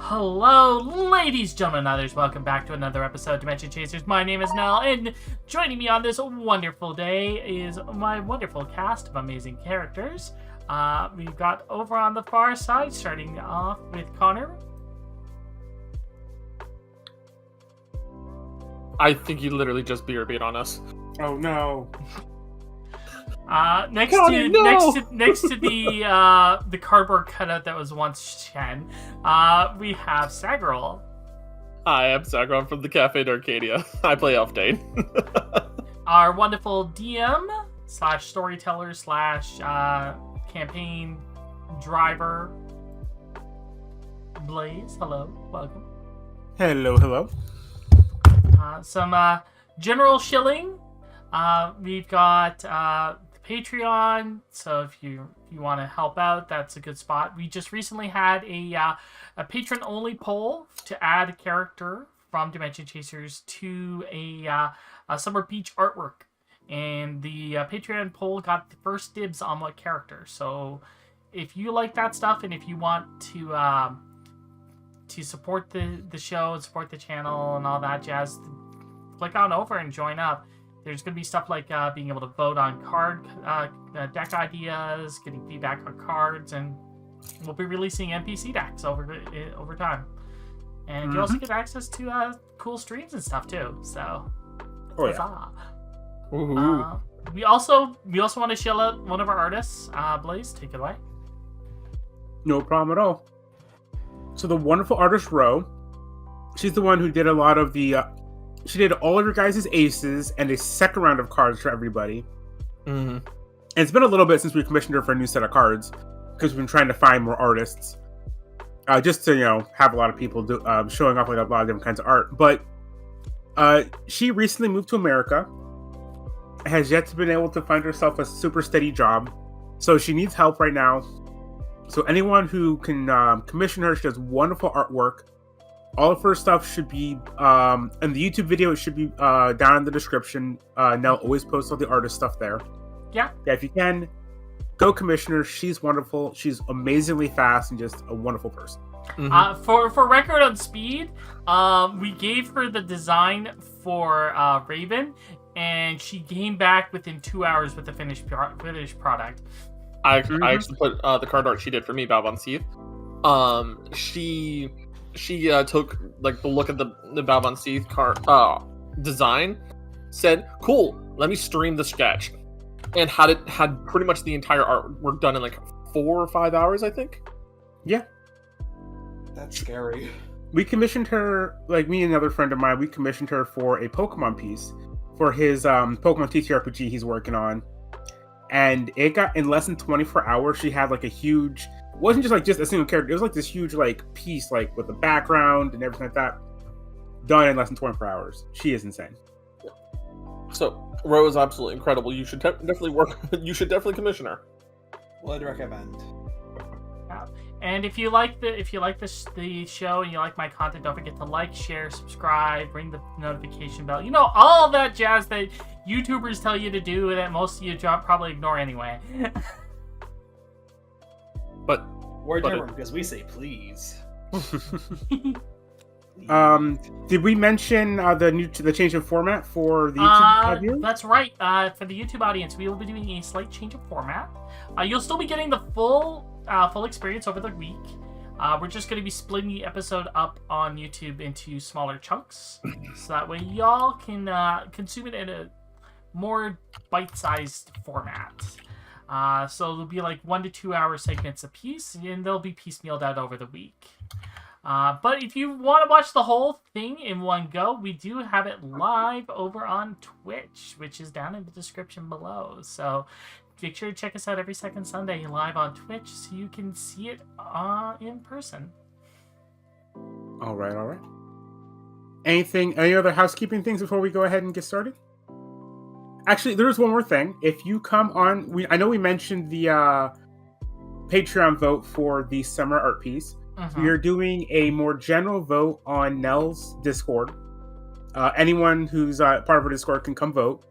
Hello, ladies, gentlemen, and others. Welcome back to another episode of Dimension Chasers. My name is Nell, and joining me on this wonderful day is my wonderful cast of amazing characters. We've got over on the far side, starting off with Connor. I think you literally just beat on us. Oh no. Next to the cardboard cutout that was once Chen, we have Sagril. Hi, I'm Sagron from the Cafe d'Arcadia. I play Elf Dane. Our wonderful DM / storyteller / campaign driver, Blaze. Hello, welcome. Hello. Some general shilling. We've got Patreon, so if you want to help out, that's a good spot. We just recently had a patron-only poll to add a character from Dimension Chasers to a summer beach artwork, and the Patreon poll got the first dibs on what character. So if you like that stuff, and if you want to support the show and support the channel and all that jazz, click on over and join up. There's going to be stuff like being able to vote on card deck ideas, getting feedback on cards, and we'll be releasing NPC decks over time. And you also get access to cool streams and stuff too. So, we also want to shill out one of our artists. Blaze, take it away. No problem at all. So the wonderful artist Ro, she's the one who did a lot of the. She did all of your guys' aces and a second round of cards for everybody. Mm-hmm. And it's been a little bit since we commissioned her for a new set of cards because we've been trying to find more artists, just to have a lot of people showing off like a lot of different kinds of art. But she recently moved to America, has yet to been able to find herself a super steady job, so she needs help right now. So anyone who can commission her, she does wonderful artwork. All of her stuff should be in the YouTube video. It should be down in the description. Nell always posts all the artist stuff there. Yeah, if you can, go commission her. She's wonderful. She's amazingly fast and just a wonderful person. Mm-hmm. For record on speed, we gave her the design for Raven, and she came back within 2 hours with the finished product. I actually put the card art she did for me, Balbon Seath. She took like the look at the Balbon Seath card design, said, "Cool, let me stream the sketch," and had pretty much the entire artwork done in like 4 or 5 hours, I think. Yeah, that's scary. We commissioned her, like me and another friend of mine. We commissioned her for a Pokemon piece for his Pokemon TTRPG he's working on, and it got in less than 24 hours. She had like a huge. It wasn't just a single character. It was like this huge piece with the background and everything like that, done in less than 24 hours. She is insane. So Ro is absolutely incredible. You should definitely You should definitely commission her. Would recommend. And if you like the show and you like my content, don't forget to like, share, subscribe, ring the notification bell. All that jazz that YouTubers tell you to do that most of you probably ignore anyway. But we're different because we say please. Did we mention the change of format for the YouTube viewers? That's right. For the YouTube audience, we will be doing a slight change of format. You'll still be getting the full experience over the week. We're just going to be splitting the episode up on YouTube into smaller chunks, so that way y'all can consume it in a more bite-sized format. So it'll be like 1 to 2 hour segments a piece, and they'll be piecemealed out over the week. But if you want to watch the whole thing in one go, we do have it live over on Twitch, which is down in the description below. So make sure to check us out every second Sunday live on Twitch so you can see it in person. All right. Any other housekeeping things before we go ahead and get started? Actually, there is one more thing. If you come on, I know we mentioned the Patreon vote for the summer art piece. We are doing a more general vote on Nell's Discord. Anyone who's part of our Discord can come vote.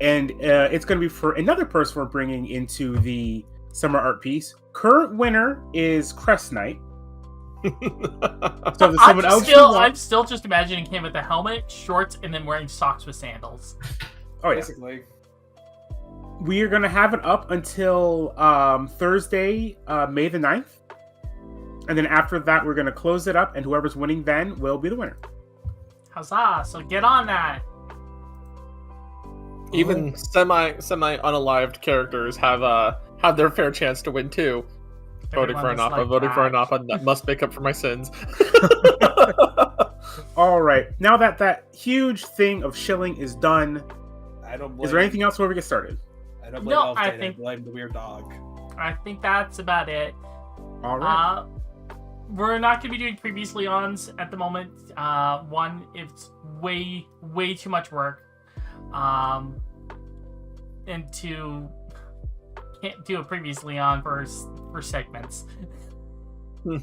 And it's going to be for another person we're bringing into the summer art piece. Current winner is Crest Knight. So there's someone else you want. I'm still just imagining him with a helmet, shorts, and then wearing socks with sandals. Oh yeah. Basically. We are gonna have it up until Thursday, May the 9th. And then after that, we're gonna close it up, and whoever's winning then will be the winner. Huzzah! So get on that. Even semi unalived characters have their fair chance to win too. Voting for Everyone is Anapa, voting for that. Anapa that must make up for my sins. All right. Now that huge thing of shilling is done, I don't blame. is there anything else before we get started? I don't blame No, Elf I Data, think- I blame the weird dog. I think that's about it. All right. We're not going to be doing previously ons at the moment. One, it's way too much work. And two, can't do a previously on for segments. To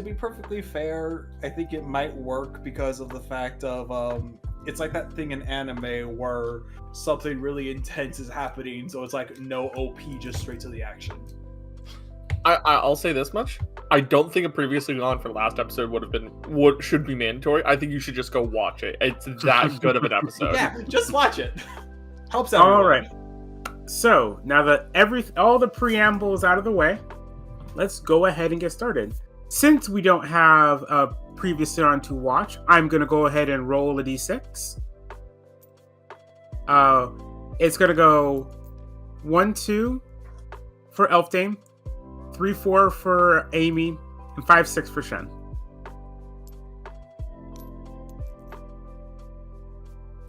be perfectly fair, I think it might work because of the fact of it's like that thing in anime where something really intense is happening, so it's like no OP, just straight to the action. I'll say this much: I don't think a previously on for last episode should be mandatory. I think you should just go watch it. It's that good of an episode. Yeah, just watch it. Helps out. All right. So now that all the preamble is out of the way, let's go ahead and get started. Since we don't have a previously on to watch, I'm gonna go ahead and roll a d6. It's gonna go 1, 2 for Elfdame, 3, 4 for Amy, and 5, 6 for Shen.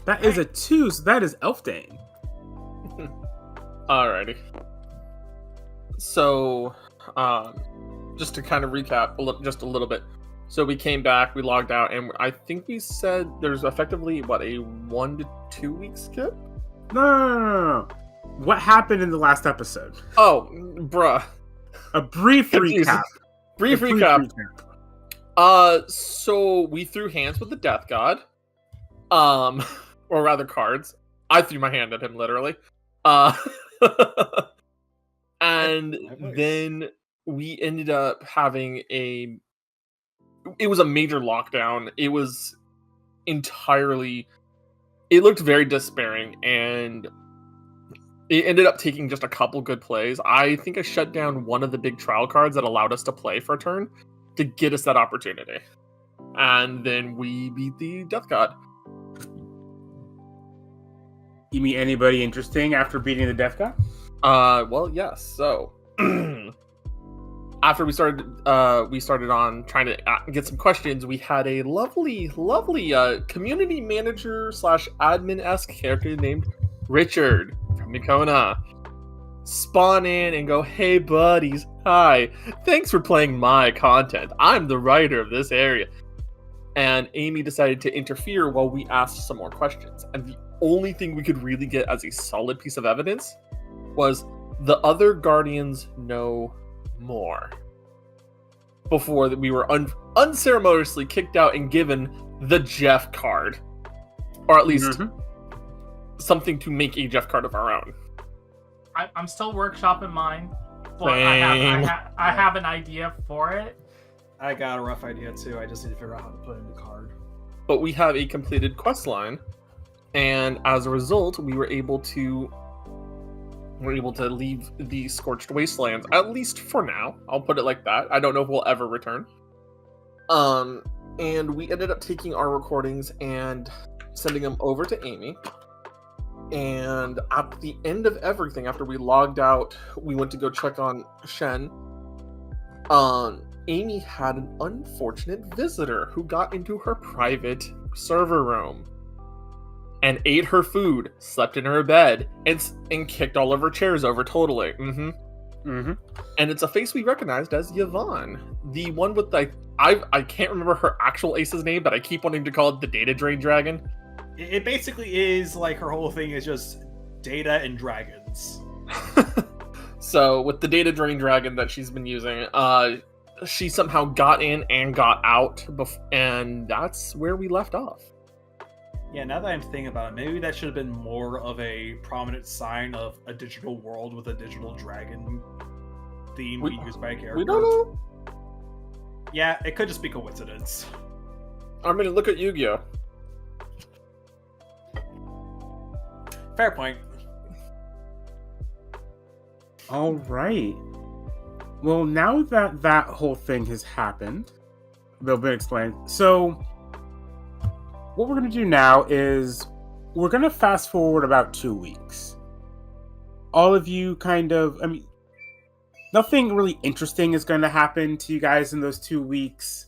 That is a 2, so that is Elfdame. Alrighty. So, just to kind of recap just a little bit. So we came back, we logged out, and I think we said there's effectively, a 1 to 2 week skip? No. What happened in the last episode? Oh, bruh. A brief Confused. recap. Brief A recap. So we threw hands with the Death God. Or rather cards. I threw my hand at him, literally. And then we ended up having it was a major lockdown. It was it looked very despairing, and it ended up taking just a couple good plays. I think I shut down one of the big trial cards that allowed us to play for a turn to get us that opportunity. And then we beat the Death God. You meet anybody interesting after beating the Death God? Well, yes. So after we started on trying to get some questions, we had a lovely community manager / admin-esque character named Richard from Nakona spawn in and go, "Hey buddies, hi, thanks for playing my content. I'm the writer of this area." And Amy decided to interfere while we asked some more questions. And the only thing we could really get as a solid piece of evidence was the other Guardians know more. Before that, we were unceremoniously kicked out and given the Jeff card. Or at least something to make a Jeff card of our own. I'm still workshopping mine, but I have an idea for it. I got a rough idea too. I just need to figure out how to put in the card. But we have a completed quest line, and as a result, we were able to leave the Scorched Wastelands, at least for now. I'll put it like that. I don't know if we'll ever return. And we ended up taking our recordings and sending them over to Amy. And at the end of everything, after we logged out, we went to go check on Shen. Amy had an unfortunate visitor who got into her private server room and ate her food, slept in her bed, and kicked all of her chairs over totally. And it's a face we recognized as Yvonne, the one with I can't remember her actual ace's name, but I keep wanting to call it the Data Drain Dragon. It basically is like her whole thing is just data and dragons. So with the Data Drain Dragon that she's been using, she somehow got in and got out, and that's where we left off. Yeah, now that I'm thinking about it, maybe that should have been more of a prominent sign of a digital world with a digital dragon. theme We- being used by a character. We don't know. Yeah, it could just be coincidence. I mean, look at Yu-Gi-Oh. Fair point. All right. Well, now that that whole thing has happened, they've been explained. So, what we're going to do now is we're going to fast forward about 2 weeks. All of you nothing really interesting is going to happen to you guys in those 2 weeks.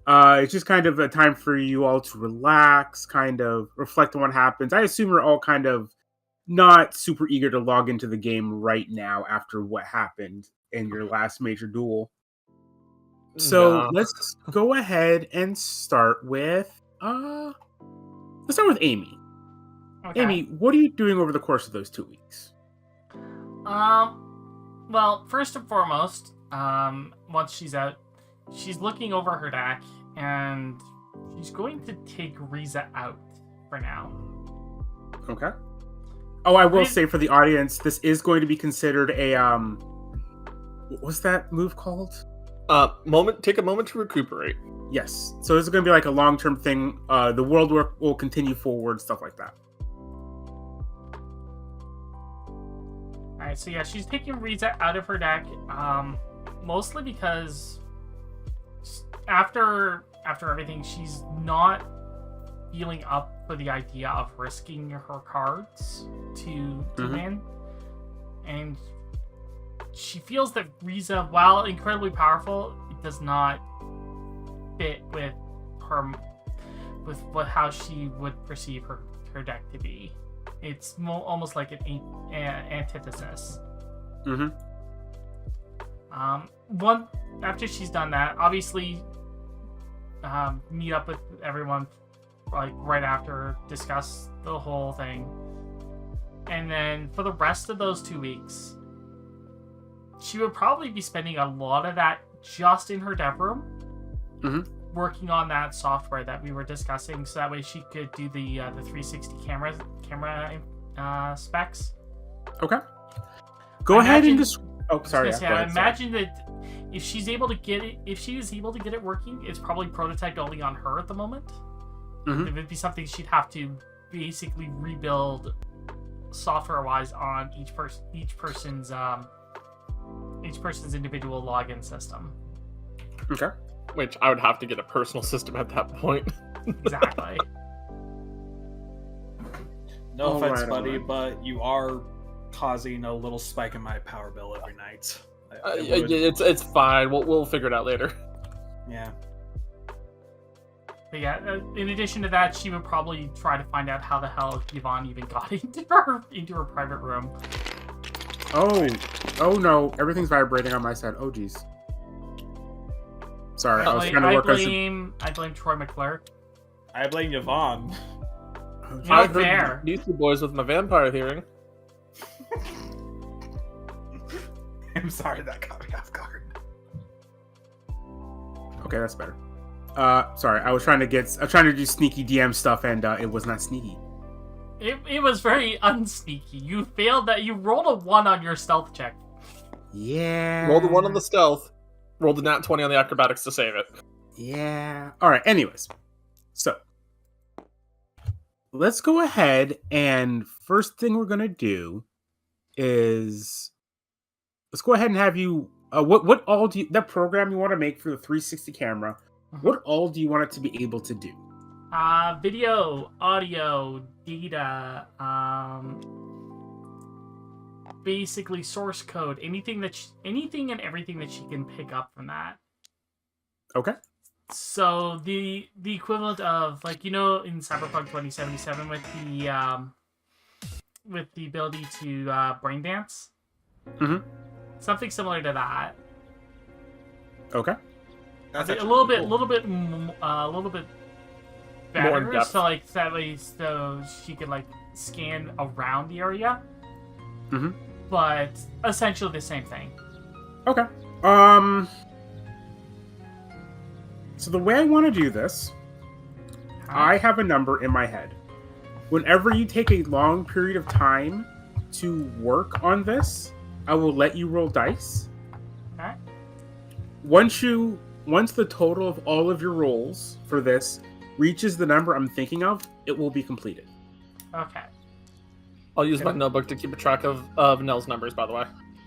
It's just kind of a time for you all to relax, kind of reflect on what happens. I assume we're all kind of not super eager to log into the game right now after what happened in your last major duel. So Nah. let's go ahead and start with Amy. Okay. Amy, what are you doing over the course of those 2 weeks? Well, first and foremost, once she's out, she's looking over her deck, and she's going to take Riza out for now. Okay. Oh, I will Riza- say for the audience, this is going to be considered a what was that move called? Take a moment to recuperate. Yes. So this is going to be like a long-term thing. The world will continue forward, stuff like that. Alright, so yeah, she's taking Riza out of her deck, mostly because after everything, she's not feeling up for the idea of risking her cards to win. And she feels that Riza, while incredibly powerful, it does not fit with her, with how she would perceive her deck to be. It's almost like an antithesis. After she's done that, obviously, meet up with everyone, like right after, discuss the whole thing, and then for the rest of those 2 weeks, she would probably be spending a lot of that just in her dev room, working on that software that we were discussing, so that way she could do the 360 camera specs. Okay. Go ahead and just. Oh, sorry. I imagine that if she is able to get it working, it's probably prototyped only on her at the moment. It would be something she'd have to basically rebuild software-wise on each person's individual login system. Okay. Which I would have to get a personal system at that point. Exactly. No offense, Alright, buddy, alright. but you are causing a little spike in my power bill every night. It's fine. We'll figure it out later. Yeah. But yeah, in addition to that, she would probably try to find out how the hell Yvonne even got into her private room. Oh no! Everything's vibrating on my side. Oh geez. Sorry, I was trying to I work blame Troy McClure. I blame Yvonne. Not I fair. heard these two boys with my vampire hearing. I'm sorry, that caught me off guard. Okay, that's better. Sorry, I was trying to do sneaky DM stuff, and it was not sneaky. It was very unsneaky. You failed that. You rolled a 1 on your stealth check. Yeah. Roll the 1 on the stealth. Roll the nat 20 on the acrobatics to save it. Yeah. All right. Anyways, so let's go ahead and first thing we're gonna do is let's go ahead and have you. What all do you, that program you want to make for the 360 camera? What all do you want it to be able to do? Video, audio, data, basically source code, anything and everything that she can pick up from that. Okay. So the equivalent of, like, in Cyberpunk 2077 with the ability to brain dance. Something similar to that. Okay. That's a actually little cool. bit better, More in depth. so like that way, so she could like scan around the area. But essentially the same thing. Okay. So the way I want to do this, I have a number in my head. Whenever you take a long period of time to work on this, I will let you roll dice. once the total of all of your rolls for this reaches the number I'm thinking of, it will be completed. Okay. I'll use my notebook to keep a track of Nell's numbers, by the way.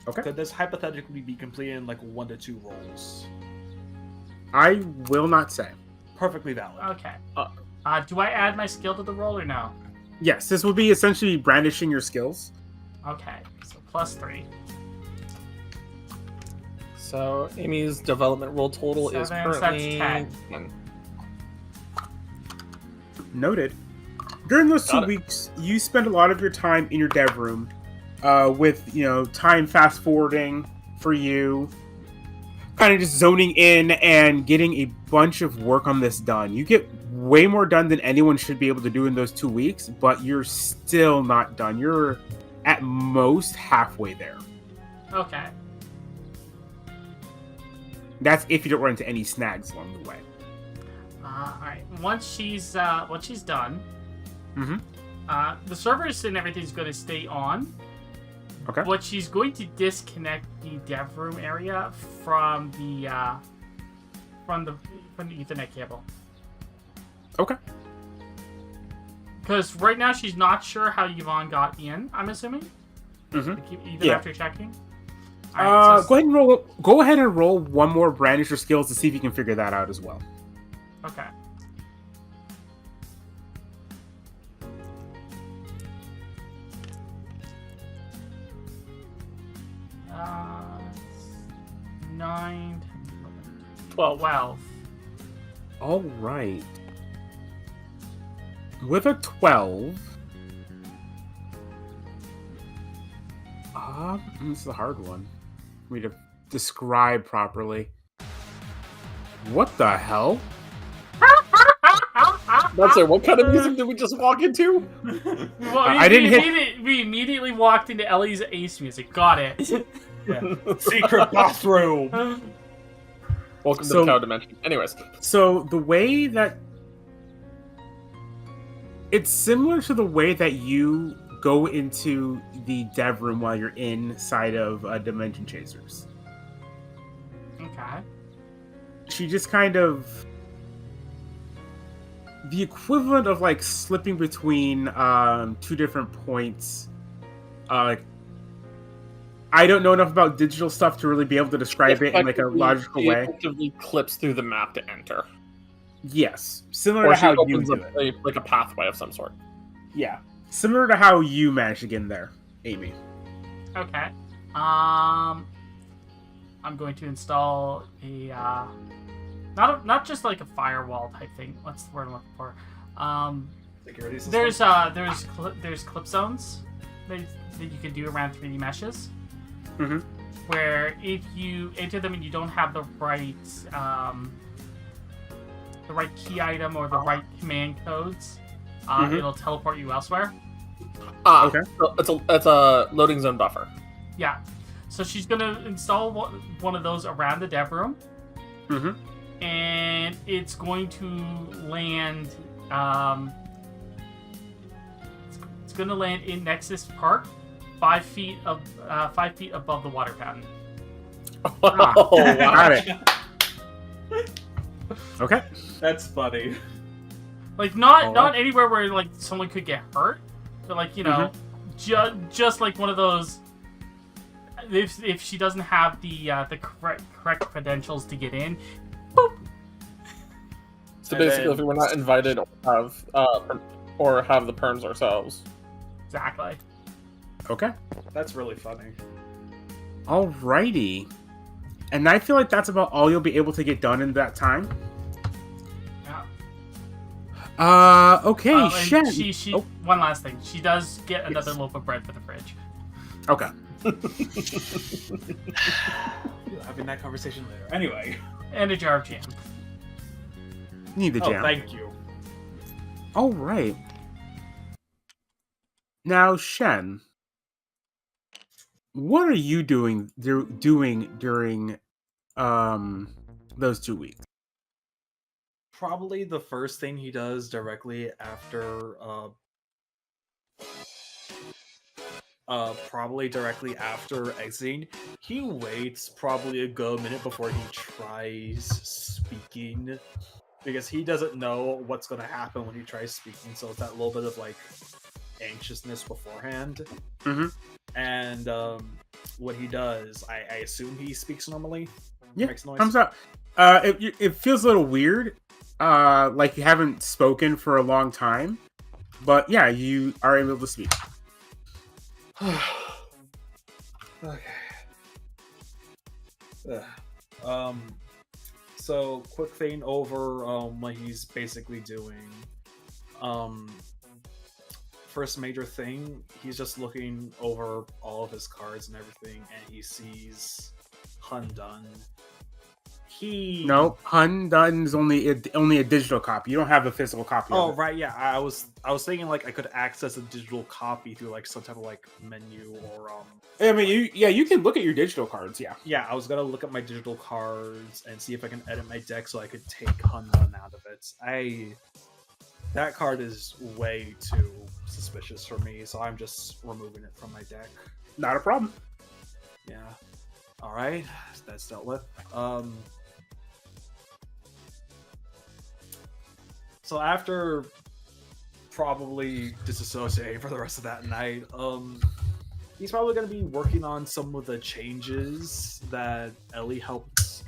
Okay. Could this hypothetically be completed in like 1 to 2 rolls? I will not say. Perfectly valid. Okay. Do I add my skill to the roll or no? Yes, this would be essentially brandishing your skills. Okay. So +3. So Amy's development roll total is 7, so currently that's 10. Noted. During those Got 2 it. weeks, you spend a lot of your time in your dev room, with time fast forwarding for you, kind of just zoning in and getting a bunch of work on this done. You get way more done than anyone should be able to do in those 2 weeks, but you're still not done. You're at most halfway there. Okay. That's if you don't run into any snags along the way. All right. Once she's done, Mm-hmm. the servers and everything's going to stay on. Okay. But she's going to disconnect the dev room area from the Ethernet cable. Okay. Because right now she's not sure how Yvonne got in. I'm assuming. Mm-hmm. Even Yeah. after checking. All right, so- Go ahead and roll one more brandish your skills to see if you can figure that out as well. Okay. Uh, 9, 12. All right. With a 12, this is a hard one for me to describe properly. What the hell? That's it. What kind of music did we just walk into? Well, I didn't hit- We immediately walked into Ellie's Ace music. Got it. Secret bathroom. Welcome to So- the cow dimension. Anyways, So the way that it's similar to the way that you go into the dev room while you're inside of Dimension Chasers. Okay. She just kind of the equivalent of like slipping between 2 different points. I don't know enough about digital stuff to really be able to describe it in like a logical she way. effectively clips through the map to enter, Yes, similar or to she how you opens do up it. like a pathway of some sort. Yeah, similar to how you managed to get in there, Amy. Okay. I'm going to install a not just like a firewall type thing. What's the word I'm looking for? Security system. There's clip zones that you can do around 3D meshes. Mm-hmm. Where if you enter them and you don't have the right key item or the right command codes, it'll teleport you elsewhere. Okay. So it's a loading zone buffer. Yeah. So she's gonna install one of those around the dev room, Mm-hmm. and it's going to land. It's going to land in Nexus Park, 5 feet above the water fountain. Oh, wow. Got it. Okay. That's funny. Like not Alright. anywhere where like someone could get hurt, but like just like one of those. If she doesn't have the correct credentials to get in, boop. So And basically, then- if we were not invited or have the perms ourselves. Exactly. Okay. That's really funny. Alrighty. And I feel like that's about all you'll be able to get done in that time. Yeah. Okay, And Shen. she Oh. one last thing. She does get another Yes. loaf of bread for the fridge. Okay. Having that conversation later. Anyway. And a jar of jam. Need the Oh, jam. thank you. All right. Now, Shen, what are you doing during those 2 weeks? Probably the first thing he does directly after probably directly after exiting, he waits probably a good minute before he tries speaking, because he doesn't know what's going to happen when he tries speaking, so it's that little bit of like anxiousness beforehand. Mm-hmm. And what he does, I assume he speaks normally. Yeah, Makes noise. thumbs up. It feels a little weird, like you haven't spoken for a long time, but yeah, you are able to speak. Okay. So quick thing over what he's basically doing. First major thing, he's just looking over all of his cards and everything, and he sees Hundun. No, Hundun is only a digital copy. You don't have a physical copy. Oh, of it. right, yeah. I was thinking like I could access a digital copy through like some type of like menu or I mean, you can look at your digital cards. Yeah. Yeah, I was gonna look at my digital cards and see if I can edit my deck so I could take Hundun out of it. That card is way too suspicious for me, so I'm just removing it from my deck. Not a problem. Yeah. All right, that's dealt with. So after probably disassociating for the rest of that night, he's probably going to be working on some of the changes that Ellie helped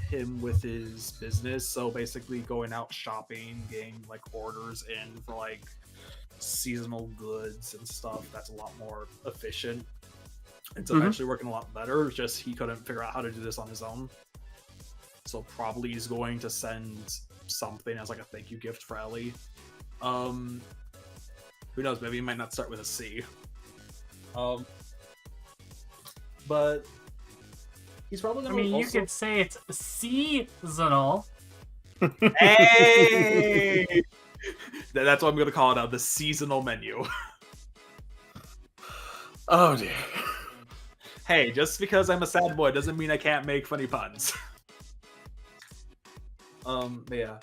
him with his business. So basically going out shopping, getting like orders in for like seasonal goods and stuff. That's a lot more efficient. It's eventually working a lot better. It's just he couldn't figure out how to do this on his own. So probably he's going to send something as like a thank you gift for Ellie. Who knows? Maybe he might not start with a C. But he's probably gonna. You could say it's seasonal. Hey, that's what I'm gonna call it now. The seasonal menu. Oh dear. Hey, just because I'm a sad boy doesn't mean I can't make funny puns. But yeah.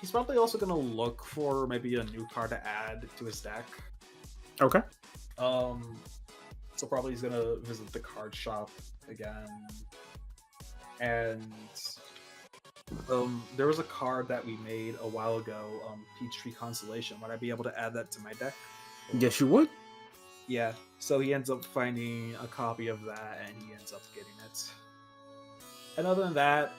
He's probably also gonna look for maybe a new card to add to his deck. Okay. So probably he's gonna visit the card shop again. And there was a card that we made a while ago, Peachtree Constellation. Would I be able to add that to my deck? Yes, you would. Yeah. So he ends up finding a copy of that, and he ends up getting it. And other than that,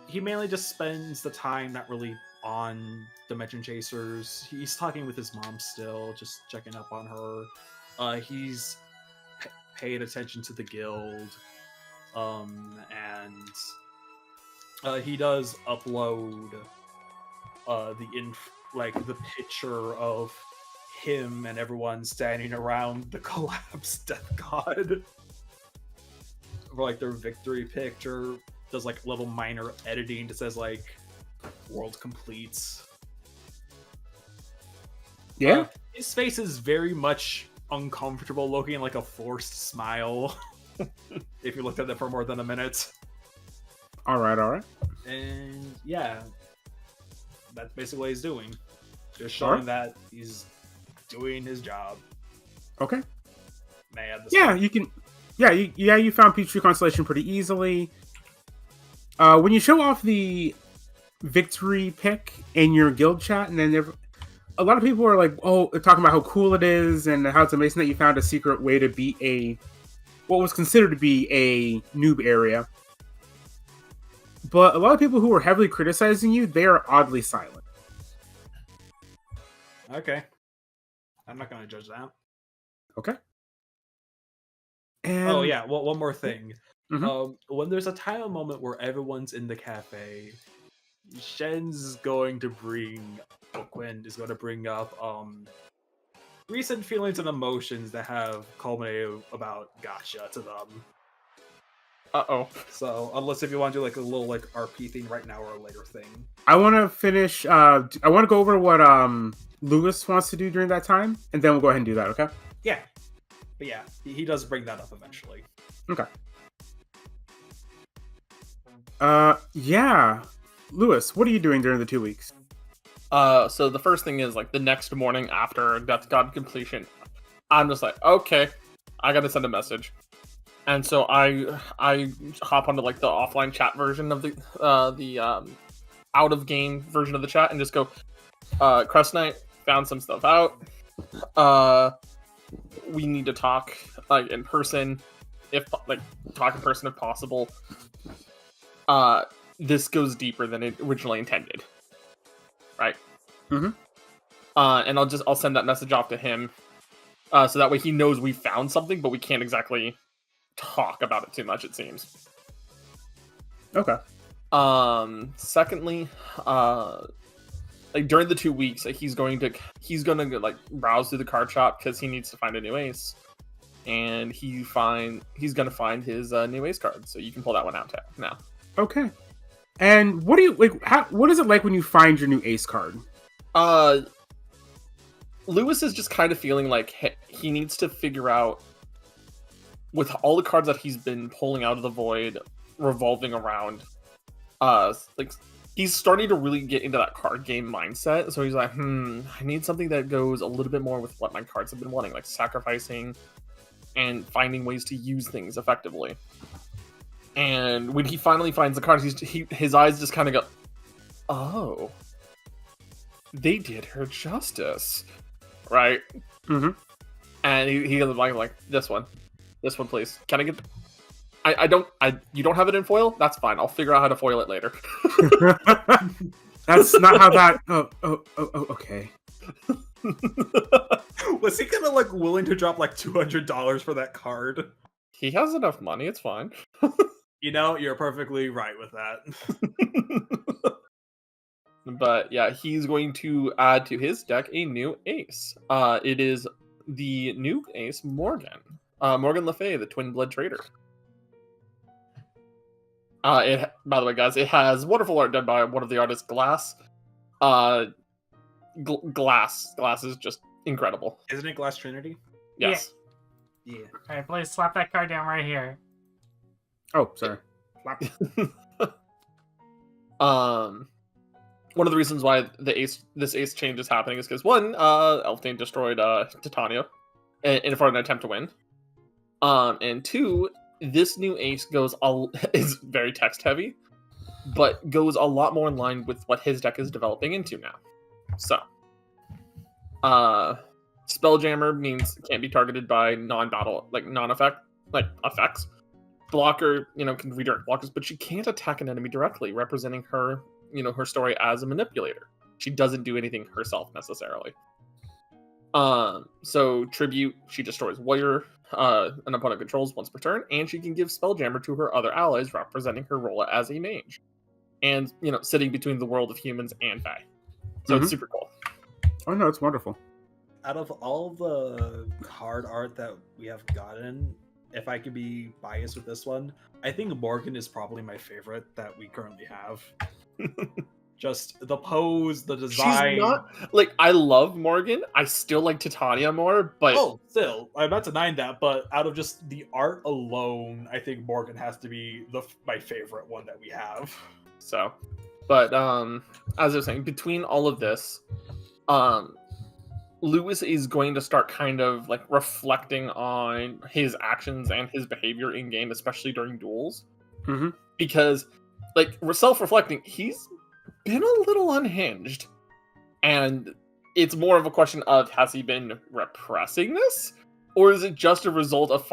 he mainly just spends the time not really on Dimension Chasers. He's talking with his mom still, just checking up on her. He's paid attention to the guild, and he does upload the picture of him and everyone standing around the collapsed death god for like their victory picture. Does like little minor editing that says like world completes. Yeah. His face is very much uncomfortable looking, like a forced smile. If you looked at it for more than a minute. All right. And yeah, that's basically what he's doing. Just showing that he's doing his job. Okay. Man, you can. Yeah, you found Peachtree Constellation pretty easily. When you show off the victory pick in your guild chat, and then a lot of people are like, "Oh, they're talking about how cool it is and how it's amazing that you found a secret way to beat what was considered to be a noob area." But a lot of people who were heavily criticizing you, they are oddly silent. Okay. I'm not going to judge that. Okay. And... Oh, yeah. Well, one more thing. Mm-hmm. When there's a time and moment where everyone's in the cafe, Shen's going to Bookwind is going to bring up recent feelings and emotions that have culminated about Gotcha to them. Uh-oh. So, unless if you want to do like a little like RP thing right now or a later thing. I want to finish, I want to go over what Lewis wants to do during that time, and then we'll go ahead and do that, okay? Yeah. But yeah, he does bring that up eventually. Okay. Yeah. Lewis, what are you doing during the 2 weeks? So the first thing is like the next morning after Death God completion, I'm just like, okay, I gotta send a message. And so I hop onto like the offline chat version of the out of game version of the chat and just go, Crest Knight, found some stuff out. We need to talk like in person, talk in person if possible. This goes deeper than it originally intended, right? Mm-hmm. And I'll send that message off to him, so that way he knows we found something, but we can't exactly talk about it too much. It seems. Okay. Secondly, like during the 2 weeks, he's gonna like browse through the card shop because he needs to find a new ace, and he's gonna find his new ace card. So you can pull that one out now. Okay. And what do you like? What is it like when you find your new ace card? Lewis is just kind of feeling like he needs to figure out, with all the cards that he's been pulling out of the void, revolving around, like he's starting to really get into that card game mindset. So he's like, I need something that goes a little bit more with what my cards have been wanting, like sacrificing and finding ways to use things effectively. And when he finally finds the cards, his eyes just kind of go, oh, they did her justice, right? Mm-hmm. And he goes like, this one, please. Can I get? You don't have it in foil? That's fine. I'll figure out how to foil it later. That's not how that. Oh, okay. Was he kind of like willing to drop like $200 for that card? He has enough money. It's fine. You know, you're perfectly right with that. But yeah, he's going to add to his deck a new ace. It is the new ace, Morgan. Morgan Le Fay, the Twin Blood Trader. By the way, guys, it has wonderful art done by one of the artists, Glass. Glass is just incredible. Isn't it Glass Trinity? Yes. Yeah. All right, please slap that card down right here. Oh, sorry. One of the reasons why this ace change is happening is because one, Elfdane destroyed Titania for an attempt to win. And two, this new ace is very text heavy, but goes a lot more in line with what his deck is developing into now. So, Spelljammer means it can't be targeted by non-battle, effects. Blocker, can redirect blockers, but she can't attack an enemy directly, representing her, her story as a manipulator. She doesn't do anything herself necessarily. So Tribute, she destroys Warrior, an opponent controls once per turn, and she can give Spelljammer to her other allies, representing her role as a mage. And, sitting between the world of humans and Fae. So It's super cool. Oh no, it's wonderful. Out of all the card art that we have gotten, if I could be biased with this one, I think Morgan is probably my favorite that we currently have. Just the pose, the design. She's not I love Morgan. I still like Titania more, but still, I'm not denying that. But out of just the art alone, I think Morgan has to be my favorite one that we have. So, but as I was saying, between all of this, Lewis is going to start kind of reflecting on his actions and his behavior in game, especially during duels. Mm-hmm. Because, self-reflecting, he's been a little unhinged. And it's more of a question of, has he been repressing this? Or is it just a result of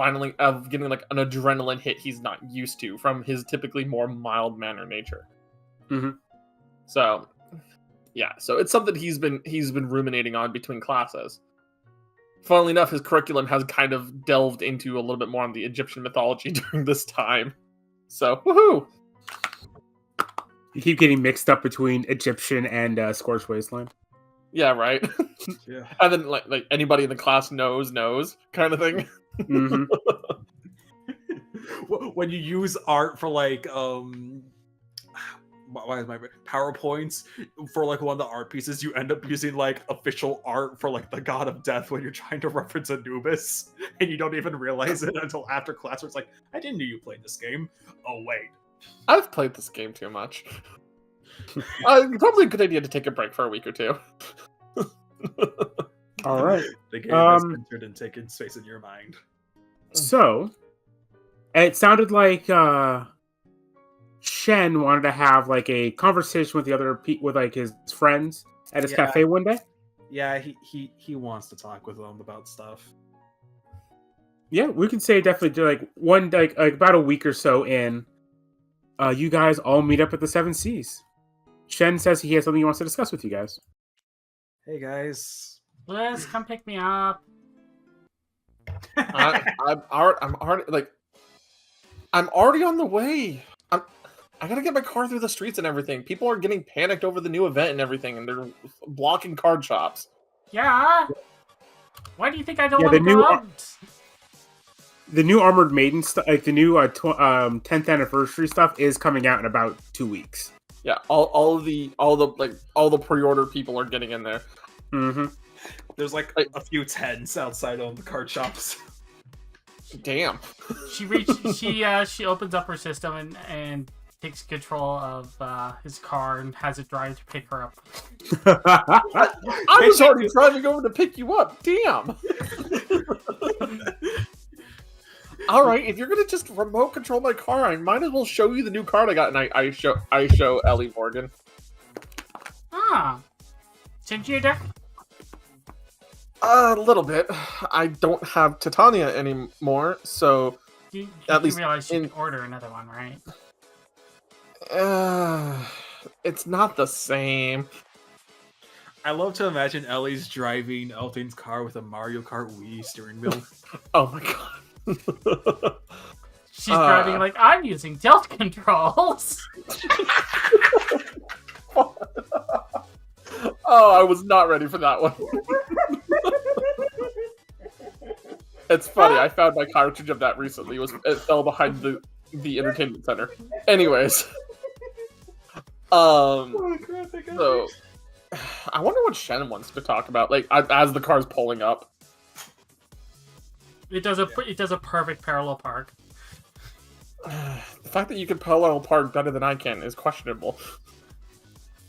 getting an adrenaline hit he's not used to from his typically more mild-mannered nature? Mm-hmm. So, yeah, so it's something he's been ruminating on between classes. Funnily enough, his curriculum has kind of delved into a little bit more on the Egyptian mythology during this time. So, woohoo! You keep getting mixed up between Egyptian and Scorched Wasteland. Yeah, right. Yeah. And then like anybody in the class knows kind of thing. Mm-hmm. When you use art for why is my PowerPoints for one of the art pieces, you end up using official art for the God of Death when you're trying to reference Anubis, and you don't even realize it until after class where it's I didn't know you played this game. Oh wait, I've played this game too much. Probably a good idea to take a break for a week or two. All right. The game has entered and taken space in your mind. So, it sounded like Shen wanted to have like a conversation with the other with like his friends at his cafe one day. Yeah, he wants to talk with them about stuff. Yeah, we can say definitely do like about a week or so in. You guys all meet up at the Seven Seas. Shen says he has something he wants to discuss with you guys. Hey guys, Liz, come pick me up. I'm already on the way. I gotta get my car through the streets and everything. People are getting panicked over the new event and everything, and they're blocking card shops. Yeah. Why do you think I don't Yeah, want to go out? The new Armored Maiden stuff, like the new 10th anniversary stuff, is coming out in about 2 weeks. Yeah, all the pre-order people are getting in there. Mm-hmm. There's like a few tents outside on the card shops. Damn. She opens up her system and takes control of his car and has it drive to pick her up. I was already driving over to pick you up. Damn. All right, if you're gonna just remote control my car, I might as well show you the new card I got. And I show Ellie Morgan. Ah, change your deck. A little bit. I don't have Titania anymore, so You at least realize you can order another one, right? it's not the same. I love to imagine Ellie's driving Elton's car with a Mario Kart Wii steering wheel. Oh my god. She's driving like I'm using tilt controls. Oh, I was not ready for that one. It's funny. I found my cartridge of that recently. It fell behind the entertainment center. Anyways, so I wonder what Shannon wants to talk about. Like as the car's pulling up. It does a perfect parallel park. The fact that you can parallel park better than I can is questionable.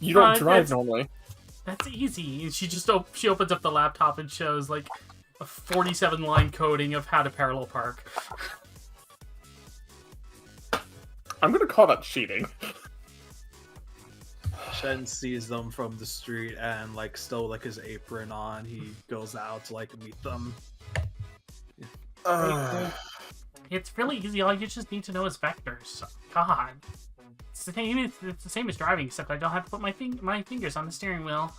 You don't drive normally. That's easy. She opens up the laptop and shows like a 47-line coding of how to parallel park. I'm gonna call that cheating. Shen sees them from the street and like still like his apron on. He goes out to like meet them. It's really easy. All you just need to know is vectors. God. It's the same as driving, except I don't have to put my fingers on the steering wheel.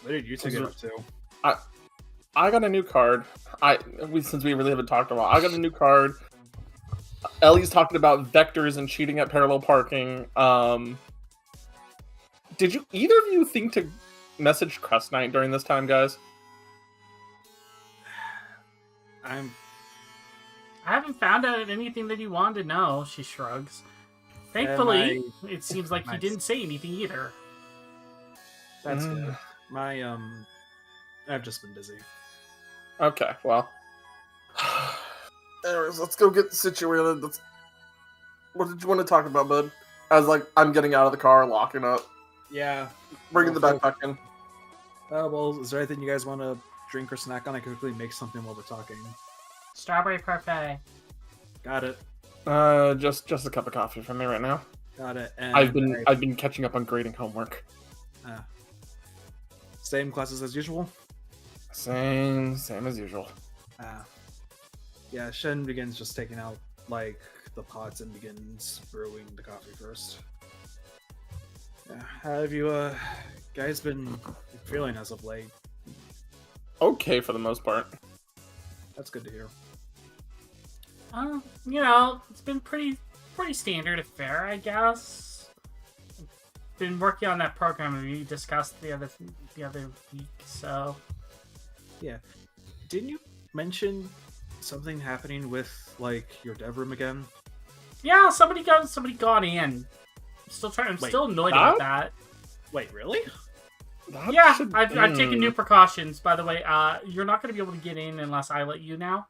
What did you two get up to? I got a new card. Since we really haven't talked about, I got a new card. Ellie's talking about vectors and cheating at parallel parking. Did either of you think to message Crest Knight during this time, guys? I haven't found out anything that he wanted to know, she shrugs. Thankfully, it seems like he didn't say anything either. That's good. I've just been busy. Okay, well. Anyways, let's go get situated. What did you want to talk about, bud? As I'm getting out of the car, locking up. Yeah. Bringing the backpack in. Well, is there anything you guys want to drink or snack on? I can quickly make something while we're talking. Strawberry parfait. Got it. Just a cup of coffee for me right now. Got it. And I've been catching up on grading homework. Same classes as usual? Same as usual. Yeah, Shen begins just taking out the pots and begins brewing the coffee first. Yeah, how have you guys been feeling as of late? Okay, for the most part. That's good to hear. It's been pretty standard affair, I guess. Been working on that program we discussed the other week, so. Yeah. Didn't you mention something happening with your dev room again? Yeah, somebody got in. I'm still annoyed about that. Wait, really? I've taken new precautions, by the way. You're not going to be able to get in unless I let you now.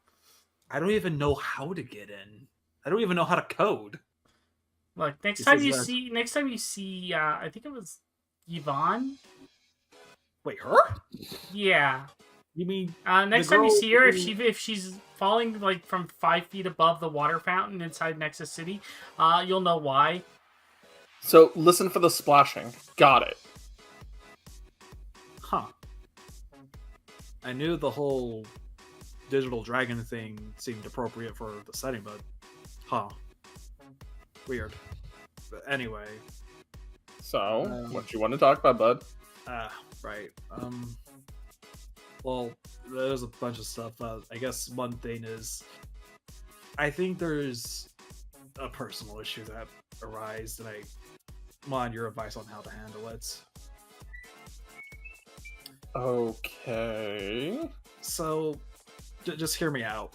I don't even know how to get in. I don't even know how to code. Look, next time you see, I think it was Yvonne. Wait, her? Yeah. You mean Next The time you girl see her, who- if she's falling like from 5 feet above the water fountain inside Nexus City, you'll know why. So listen for the splashing. Got it. Huh. I knew the whole digital dragon thing seemed appropriate for the setting, but weird. But anyway, So, what you want to talk about, bud? right. Well, there's a bunch of stuff. I guess one thing is, I think there's a personal issue that arose, and I want your advice on how to handle it. Okay. So, just hear me out.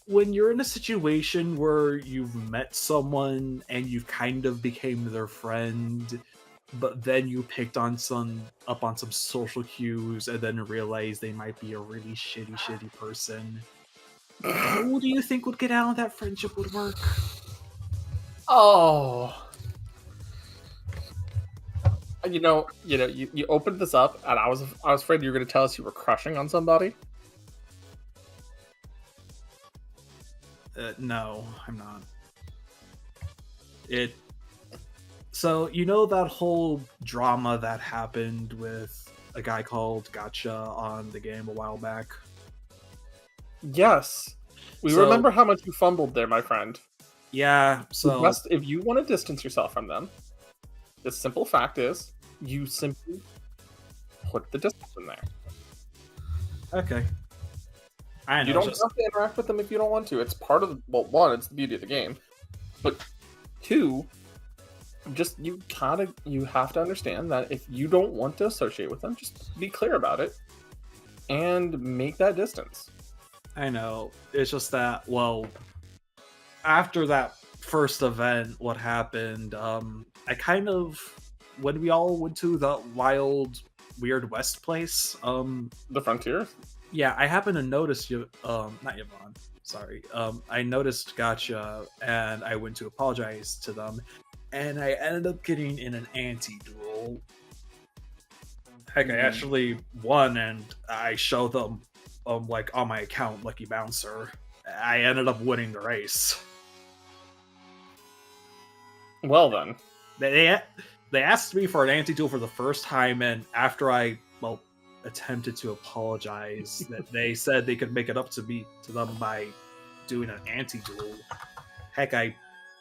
When you're in a situation where you've met someone and you've kind of became their friend, but then you picked on some social cues and then realized they might be a really shitty person, who do you think would get out of that friendship would work? Oh. You opened this up, and I was afraid you were going to tell us you were crushing on somebody. No, I'm not. So, you know that whole drama that happened with a guy called Gotcha on the game a while back? Yes. We So- remember how much you fumbled there, my friend. Yeah, so If you want to distance yourself from them, the simple fact is, you simply put the distance in there. okay. I know. You don't just- have to interact with them if you don't want to. It's part of one, it's the beauty of the game. But two, you have to understand that if you don't want to associate with them, just be clear about it and make that distance. I know. It's just that, well, after that first event, what happened, I kind of, when we all went to the wild, weird West place, The frontier. yeah, I happened to notice you, not Yvonne, sorry. I noticed Gotcha, and I went to apologize to them, and I ended up getting in an anti-duel. Heck, I actually won, and I showed them, like, on my account, Lucky Bouncer. I ended up winning the race. Well then. They asked me for an anti-duel for the first time, and after I, attempted to apologize, that they said they could make it up to them by doing an anti-duel. Heck, I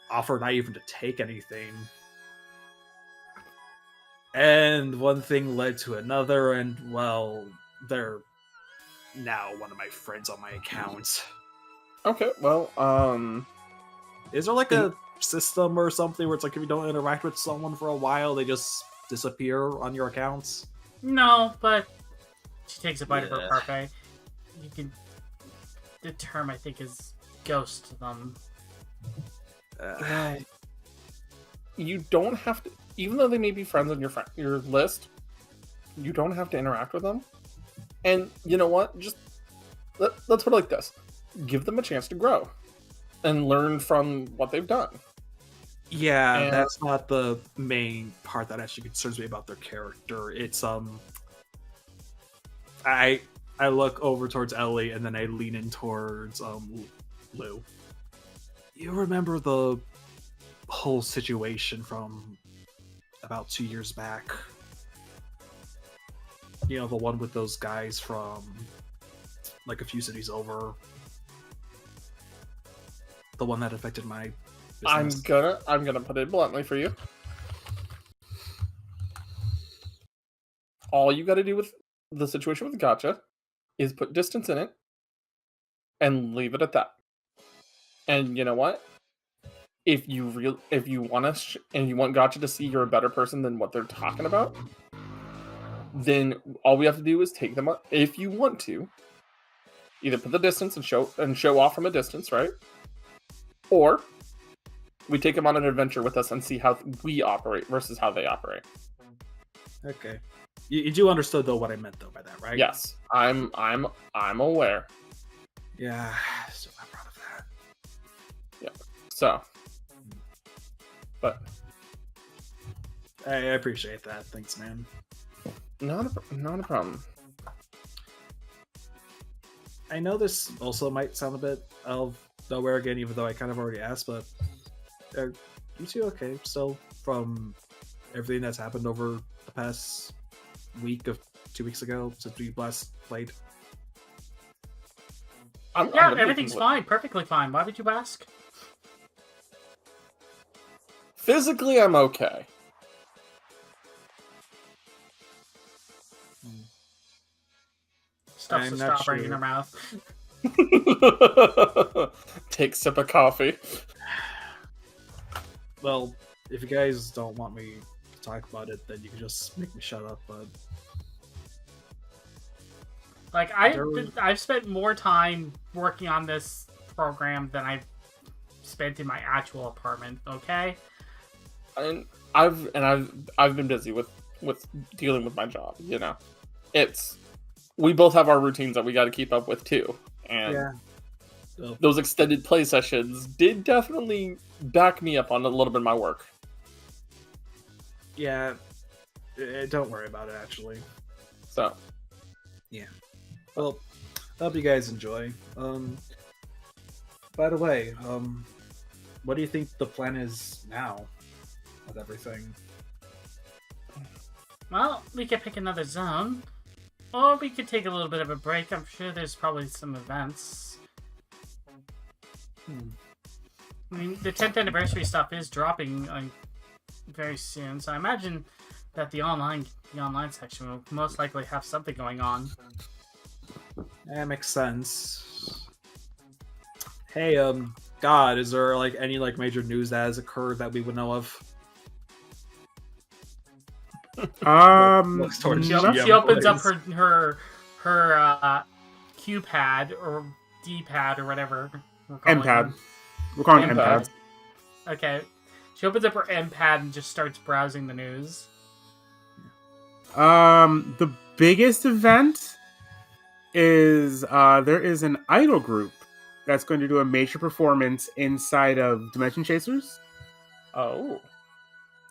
offered not even to take anything. And one thing led to another, and well, they're now one of my friends on my account. Okay, well, Is there like a system or something where it's like if you don't interact with someone for a while, they just disappear on your accounts? No, but she takes a bite of her Yeah. parfait. You can. The term I think is ghost them. you don't have to, even though they may be friends on your list, you don't have to interact with them. And you know what? Just let's put it like this: give them a chance to grow and learn from what they've done. Yeah, And- that's not the main part that actually concerns me about their character. It's I look over towards Ellie and then I lean in towards Lou. You remember the whole situation from about 2 years back? You know, the one with those guys from like a few cities over. The one that affected my business. I'm gonna put it bluntly for you. All you got to do with the situation with Gotcha is put distance in it and leave it at that. And you know what? If you want to and you want Gotcha to see you're a better person than what they're talking about, then all we have to do is take them up. If you want to, either put the distance and show off from a distance, right? Or we take them on an adventure with us and see how we operate versus how they operate. Okay. You do understood though what I meant though by that, right? Yes, I'm aware. Yeah, still not proud of that. So, but I appreciate that. Thanks, man. Not a problem. I know this also might sound a bit out of nowhere again, even though I kind of already asked, but are you two okay still from everything that's happened over the past week of 2 weeks ago since we last played? Yeah, everything's fine. Perfectly fine. Why would you ask? Physically, I'm okay. Stuff's I'm a not strawberry in sure. her mouth. Take a sip of coffee. Well, if you guys don't want me to talk about it, then you can just make me shut up, but Like, I've spent more time working on this program than I've spent in my actual apartment, okay? And I've been busy with dealing with my job, you know. We both have our routines that we got to keep up with too. And yeah. Oh. those extended play sessions did definitely back me up on a little bit of my work. Yeah, don't worry about it, actually. So, yeah. Well, I hope you guys enjoy. By the way, what do you think the plan is now with everything? Well, we could pick another zone. Or we could take a little bit of a break. I'm sure there's probably some events. I mean, the 10th anniversary stuff is dropping very soon, so I imagine that the online section will most likely have something going on. That makes sense. Hey, God, is there like any like major news that has occurred that we would know of? Looks towards She GM, opens up please. her Q pad or D pad or whatever. M pad. We're calling it M M-pad. pad. Okay. She opens up her M pad and just starts browsing the news. The biggest event is there is an idol group that's going to do a major performance inside of Dimension Chasers. oh.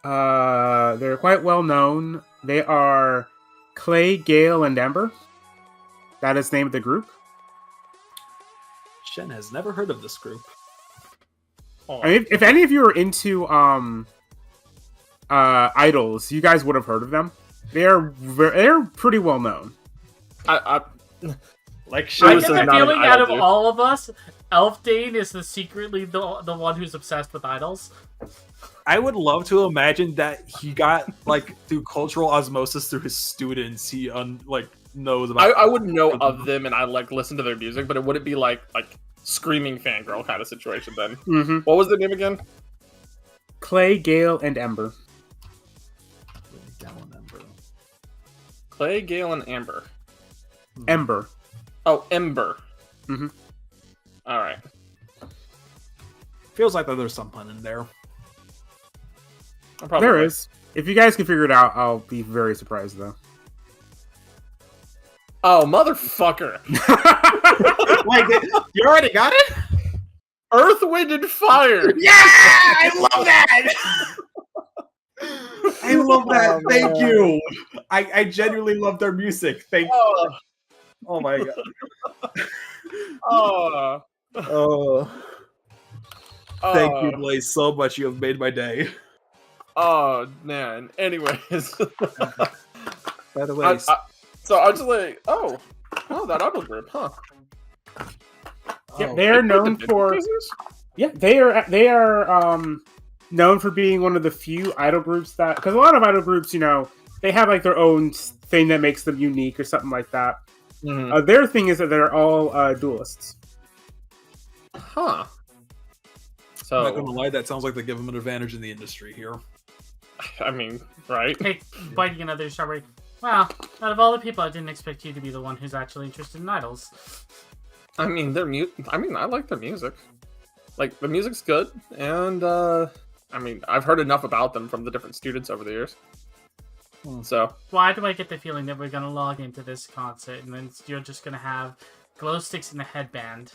They're quite well known. They are Clay, Gale, and Ember. That is the name of the group. Shen has never heard of this group. I mean, if any of you are into idols, you guys would have heard of them. They're pretty well known. Like I Shen get is the not an feeling out idol, of dude. all of us, Elfdane is secretly the one who's obsessed with idols. I would love to imagine that he got like through cultural osmosis through his students. He knows about. I would know of them and I listen to their music, but it wouldn't be like screaming fangirl kind of situation then. Mm-hmm. What was the name again? Clay, Gale, and Ember. Clay, Gale, and Amber. Ember. Oh, Ember. Mm-hmm. All right. Feels like there's some pun in there. Probably. There is. If you guys can figure it out, I'll be very surprised, though. Oh, motherfucker! Wait, you already got it? Earth, Wind, and Fire. Yeah, I love that. I love that. Thank you. I genuinely love their music. Thank you. Oh my god. Oh. Thank you, Blaze, so much. You have made my day. Oh man. Anyways. By the way, so I just that idol group, huh? Yeah, they are known for. Yeah, they are known for being one of the few idol groups that, because a lot of idol groups, they have like their own thing that makes them unique or something like that. Mm-hmm. Their thing is that they're all duelists. Huh. So I'm not gonna lie, that sounds like they give them an advantage in the industry here. I mean, right? Hey, biting another strawberry. Wow, out of all the people, I didn't expect you to be the one who's actually interested in idols. I mean, I like their music. Like, the music's good, and I've heard enough about them from the different students over the years. So Why do I get the feeling that we're gonna log into this concert and then you're just gonna have glow sticks and a headband?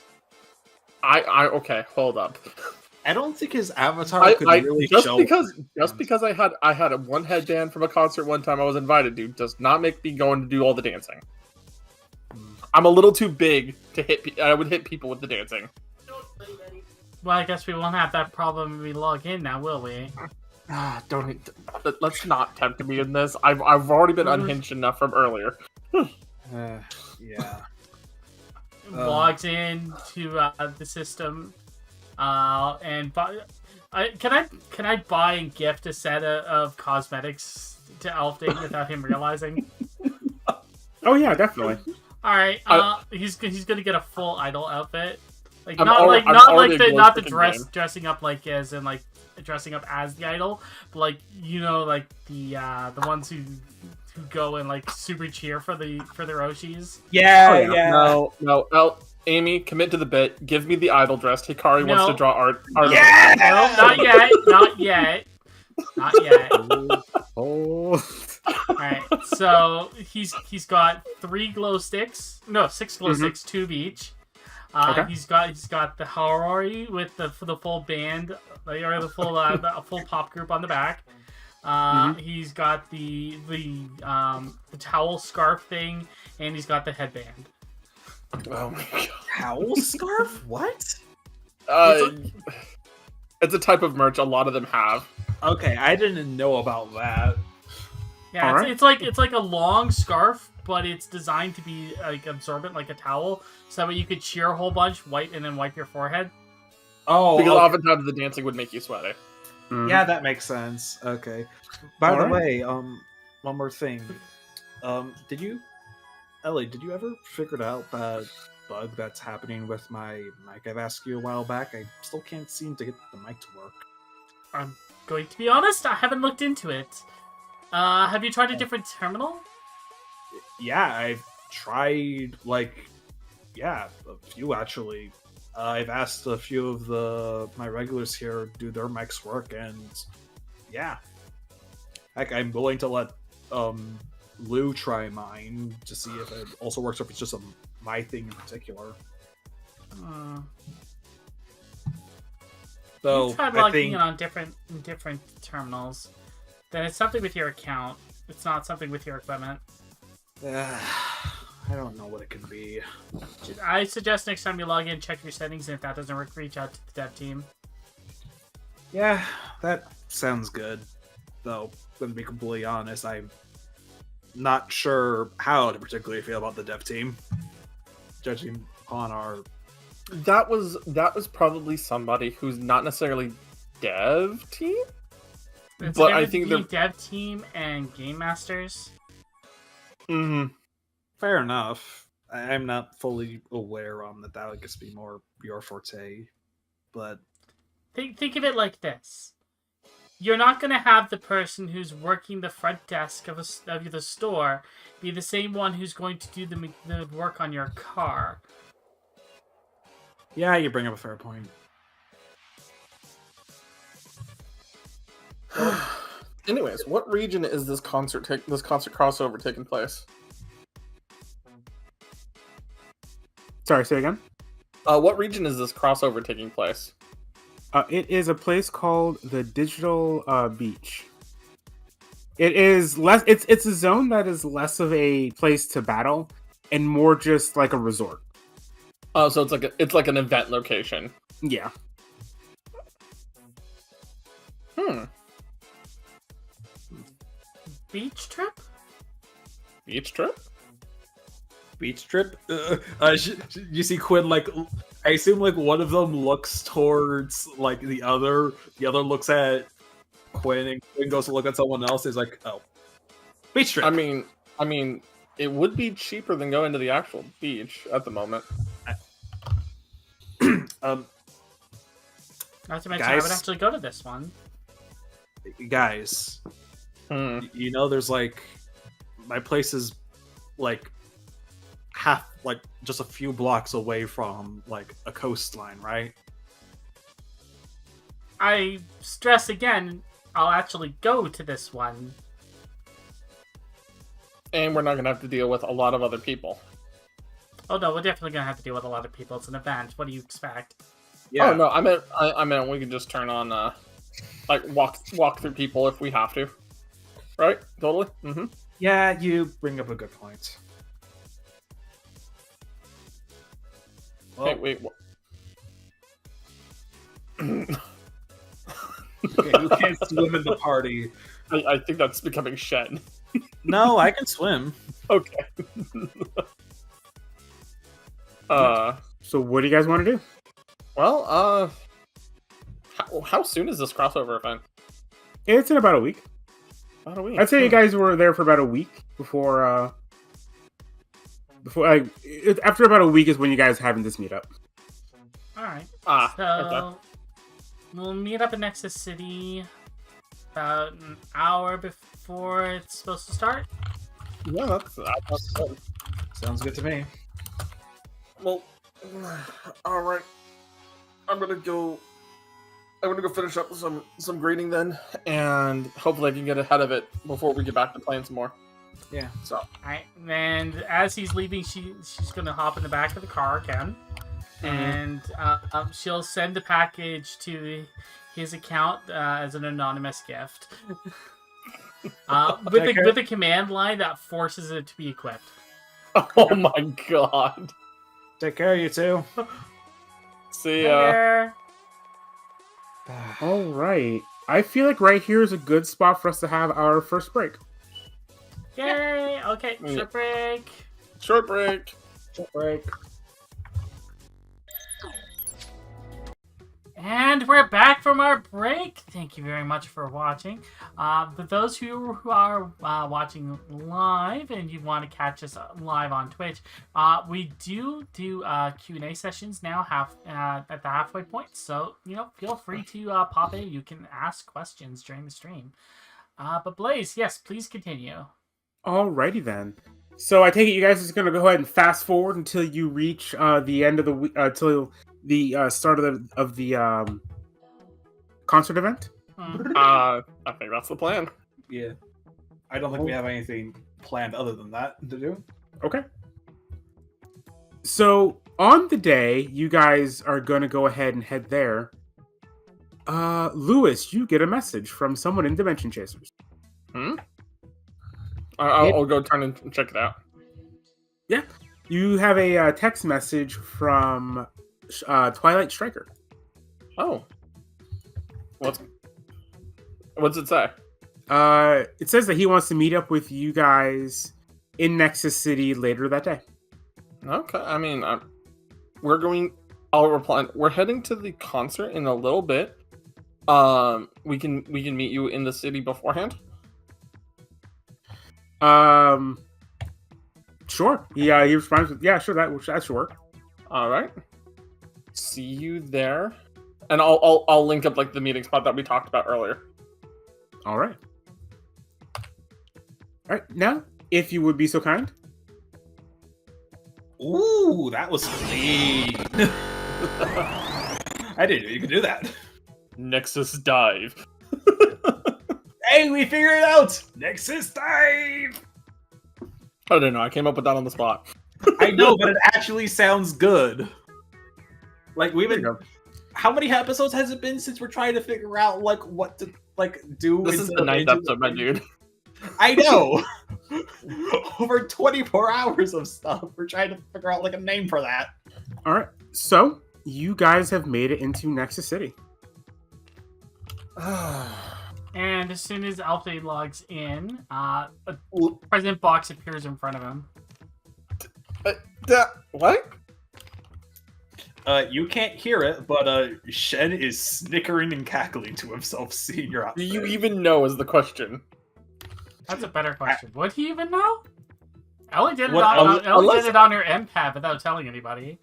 okay, hold up. I don't think his avatar could really just show. because I had a one headband from a concert one time I was invited to does not make me going to do all the dancing. I'm a little too big to hit. I would hit people with the dancing. Well, I guess we won't have that problem when we log in now, will we? Let's not tempt me in this. I've already been unhinged enough from earlier. Yeah. Logs in to the system, and can I buy and gift a set of cosmetics to Elfding without him realizing? Oh yeah, definitely. All right, he's gonna get a full idol outfit, like I'm not already the game. dressing up like as in like dressing up as the idol, but like like the ones who go and like super cheer for the Roshis. Yeah. No. Amy, commit to the bit. Give me the idol dress. Hikari wants to draw art. Yeah! No, not yet. Oh. Alright, so he's got 3 glow sticks. No, 6 glow sticks, 2 of each. Okay. He's got the Harori with the full band, or the full pop group on the back. He's got the towel scarf thing, and he's got the headband. Oh my god. Towel scarf? What? It's a type of merch a lot of them have. Okay, I didn't know about that. Yeah, Alright. it's like a long scarf, but it's designed to be like absorbent, like a towel, so that way you could cheer a whole bunch, and then wipe your forehead. Oh, Because okay. oftentimes the dancing would make you sweaty. Yeah, that makes sense. Okay. By the way, one more thing. Ellie, did you ever figure out that bug that's happening with my mic? I've asked you a while back. I still can't seem to get the mic to work. I'm going to be honest, I haven't looked into it. Have you tried a different terminal? Yeah, I've tried, a few actually. I've asked a few of my regulars here do their mics work, and yeah. Heck, I'm willing to let Lou try mine to see if it also works, or if it's just my thing in particular. So You tried logging in on different terminals. Then it's something with your account. It's not something with your equipment. I don't know what it could be. I suggest next time you log in, check your settings, and if that doesn't work, reach out to the dev team. Yeah, that sounds good. Though, to be completely honest, I'm not sure how to particularly feel about the dev team, judging upon our. That was probably somebody who's not necessarily dev team. It's But I think the dev team and game masters. Mm-hmm. Fair enough. I'm not fully aware on that. That would just be more your forte, but Think of it like this: you're not going to have the person who's working the front desk of the store be the same one who's going to do the work on your car. yeah, you bring up a fair point. Anyways, what region is this concert crossover taking place? Sorry, say again. What region is this crossover taking place? It is a place called the Digital Beach. It is less. It's a zone that is less of a place to battle and more just like a resort. Oh, so it's like an event location. Yeah. Beach trip? Beach trip? Beach trip. You see Quinn, like, I assume like one of them looks towards like the other looks at Quinn, and Quinn goes to look at someone else. He's like, oh, beach trip. I mean, it would be cheaper than going to the actual beach at the moment. Not to mention, I would actually go to this one. Guys, you know, there's like, my place is like just a few blocks away from like a coastline, right? I stress again, I'll actually go to this one. And we're not gonna have to deal with a lot of other people. Oh no, we're definitely gonna have to deal with a lot of people. It's an event. What do you expect? Yeah. Oh no, I meant we could just turn on like walk through people if we have to. Right? Totally. Mm-hmm. Yeah, you bring up a good point. Well, Hey, wait. okay, who can't swim in the party? I think that's becoming Shen. No, I can swim. Okay. So what do you guys want to do? Well, how soon is this crossover event? It's in about a week. About a week. I'd say you guys were there for about a week before. After about a week is when you guys having this meetup. All right. Okay. So we'll meet up in Nexus City about an hour before it's supposed to start. Yeah, that's good. Sounds good to me. Well, all right. I'm gonna go finish up some grading then, and hopefully I can get ahead of it before we get back to playing some more. Yeah. So. All right. And as he's leaving, she's gonna hop in the back of the car again, and she'll send the package to his account as an anonymous gift. With a command line that forces it to be equipped. Oh my god. Take care, you two. See ya. There. All right. I feel like right here is a good spot for us to have our first break. Yay! Okay, Yeah. short break. Short break. Break. And we're back from our break. Thank you very much for watching. For those who are watching live and you want to catch us live on Twitch, we do Q&A sessions now at the halfway point. So, feel free to pop in. You can ask questions during the stream. But Blaze, yes, please continue. Alrighty then. So I take it you guys are just gonna go ahead and fast forward until you reach the end of the week, till the start of the concert event. I think that's the plan. Yeah. I don't think we have anything planned other than that to do. Okay. So on the day you guys are gonna go ahead and head there. Lewis, you get a message from someone in Dimension Chasers. I'll go turn and check it out. Yeah. You have a text message from Twilight Striker. Oh. What's it say? It says that he wants to meet up with you guys in Nexus City later that day. Okay. I mean, I'll reply. We're heading to the concert in a little bit. We can meet you in the city beforehand. Sure. Yeah, he responds with, yeah, sure, that should work. All right. See you there, and I'll link up like the meeting spot that we talked about earlier. All right. All right. Now, if you would be so kind. Ooh, that was clean. I didn't know you could do that. Nexus dive. Hey, we figured it out! Nexus dive! I don't know. I came up with that on the spot. I know, but it actually sounds good. Like, we've been... How many episodes has it been since we're trying to figure out, like, what to, like, do? This is the 9th episode, my dude. I know! Over 24 hours of stuff. We're trying to figure out, like, a name for that. All right. So, you guys have made it into Nexus City. And as soon as Alfie logs in, a present box appears in front of him. What? You can't hear it, but Shen is snickering and cackling to himself seeing your outfit. Do you even know is the question? That's a better question. Would he even know? Ellie did it What- on her MPAD without telling anybody.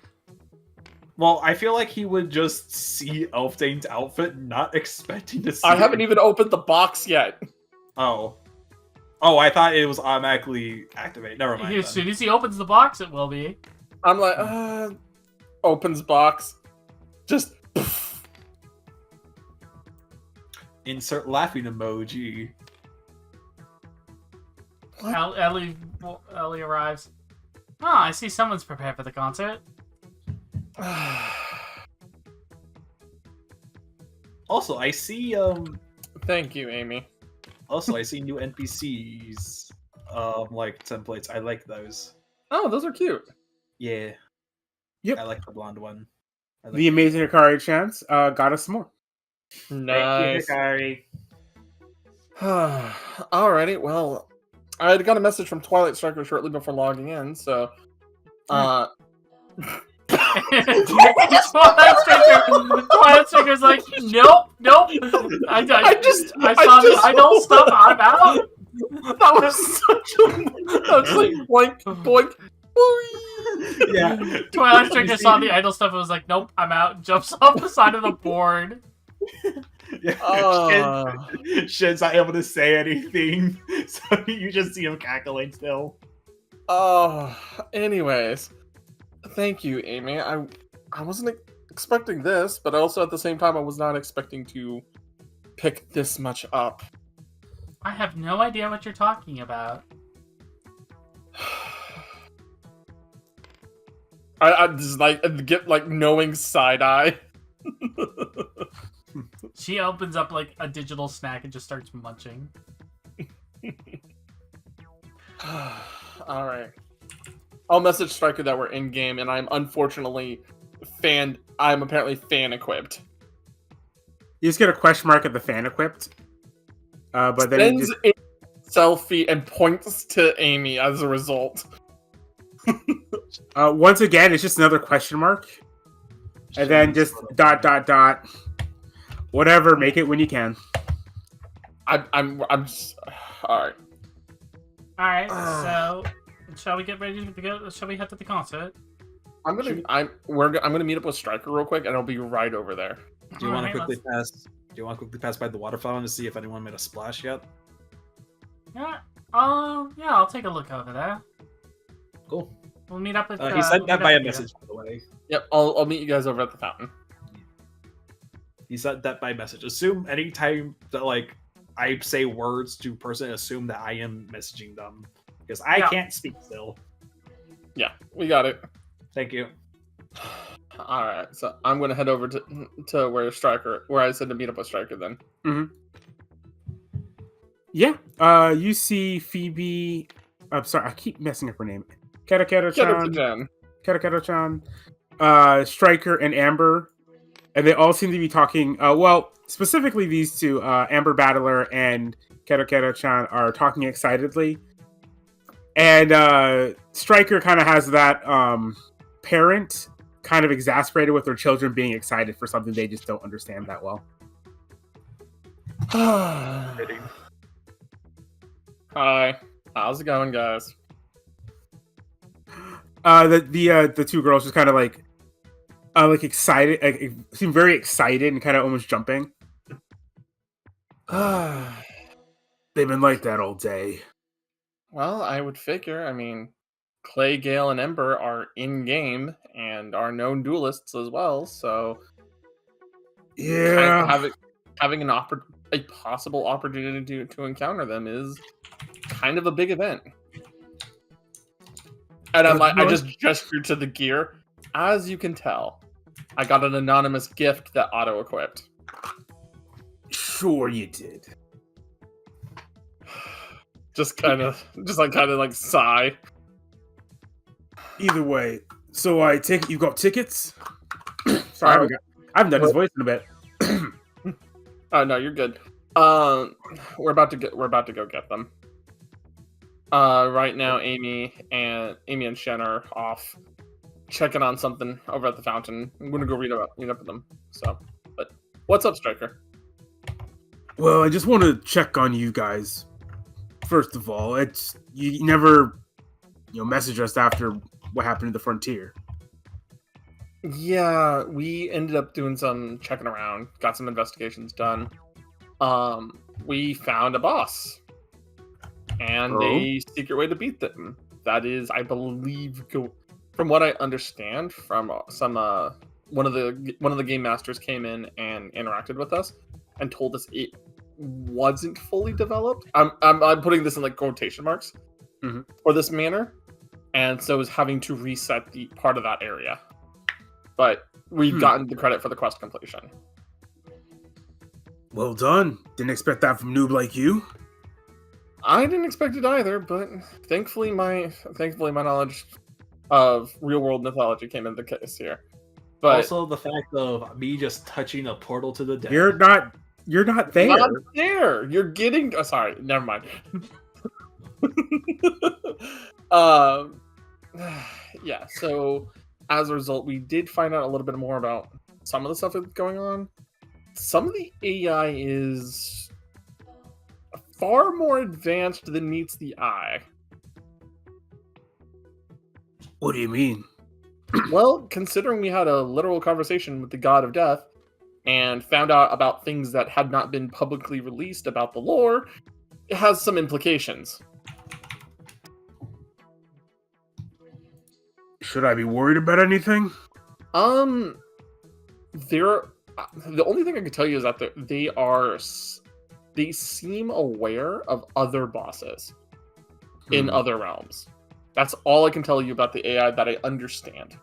Well, I feel like he would just see Elfdane's outfit, not expecting to see I haven't even opened the box yet. Oh, I thought it was automatically activated. Never mind. As soon as he opens the box, it will be. I'm like, opens box. Just. Insert laughing emoji. Ellie arrives. Oh, I see someone's prepared for the concert. Also, I see Thank you, Amy. also I see new NPCs like templates. I like those. Oh, those are cute. Yeah. Yep. I like the blonde one. I like The amazing HikariChance got us some more. Nice. Thank you, Hikari. Alrighty, well, I had got a message from Twilight Striker shortly before logging in, so Twilight Striker's like, nope. I saw the idol stuff. I'm out. That was such a that was like boink boink. Yeah. Twilight Striker saw the idol stuff and was like, nope, I'm out. Jumps off the side of the board. Yeah. Shin's not able to say anything, so you just see him cackling still. Anyways, thank you, Amy. I wasn't expecting this, but also at the same time, I was not expecting to pick this much up. I have no idea what you're talking about. I just like get like knowing side eye. She opens up like a digital snack and just starts munching. All right. I'll message Striker that we're in game, and I'm unfortunately I'm apparently fan equipped. You just get a question mark at the fan equipped. But then Sends a selfie and points to Amy as a result. once again, it's just another question mark. And then just ... Whatever, make it when you can. I'm just all right. All right, so shall we get ready to go? Shall we head to the concert? I'm gonna meet up with Striker real quick, and I'll be right over there. Do you want to Alright, quickly pass? Do you want to quickly pass by the water fountain to see if anyone made a splash yet? Yeah. I'll take a look over there. Cool. We'll meet up at. He sent that by a here. message, by the way. Yep, I'll meet you guys over at the fountain. He sent that by message. Assume anytime that like I say words to a person, assume that I am messaging them because I can't speak still. Yeah, we got it. Thank you. All right, so I'm gonna head over to where I said to meet up with Striker then. Mm-hmm. Yeah. You see Phoebe. I'm sorry, I keep messing up her name. Katakata-chan. Katakata-chan. Striker and Amber. And they all seem to be talking. Well, specifically these two, Amber Battler and Katakata-chan, are talking excitedly. And Striker kind of has that parent kind of exasperated with their children being excited for something they just don't understand that well. Hi, how's it going, guys? The two girls just kind of like excited, seem very excited and kind of almost jumping. They've been like that all day. Well, I would figure. I mean, Clay, Gale, and Ember are in game and are known duelists as well. So, yeah, having a possible opportunity to encounter them is kind of a big event. And I just gestured to the gear. As you can tell, I got an anonymous gift that auto-equipped. Sure you did. Just kind of sigh. Either way, so I take it you got tickets? Sorry, I haven't done his voice in a bit. Oh no, you're good. We're about to go get them. Right now, Amy and Shen are off checking on something over at the fountain. I'm gonna go meet up with them. So, but what's up, Striker? Well, I just want to check on you guys. First of all, it's you never, message us after what happened at the frontier. Yeah, we ended up doing some checking around, got some investigations done. We found a boss and a secret way to beat them. That is, I believe, from what I understand from some one of the game masters came in and interacted with us and told us it wasn't fully developed. I'm putting this in like quotation marks for this manner, and so is having to reset the part of that area. But we've gotten the credit for the quest completion. Well done. Didn't expect that from noob like you. I didn't expect it either, but thankfully my knowledge of real world mythology came into the case here. But Also, the fact of me just touching a portal to the dead. You're not there. not there. You're getting. Oh, sorry, never mind. Yeah. So as a result, we did find out a little bit more about some of the stuff that's going on. Some of the AI is far more advanced than meets the eye. What do you mean? Well, considering we had a literal conversation with the god of death and found out about things that had not been publicly released about the lore, it has some implications. Should I be worried about anything? The only thing I can tell you is that they seem aware of other bosses in other realms. That's all I can tell you about the AI that I understand.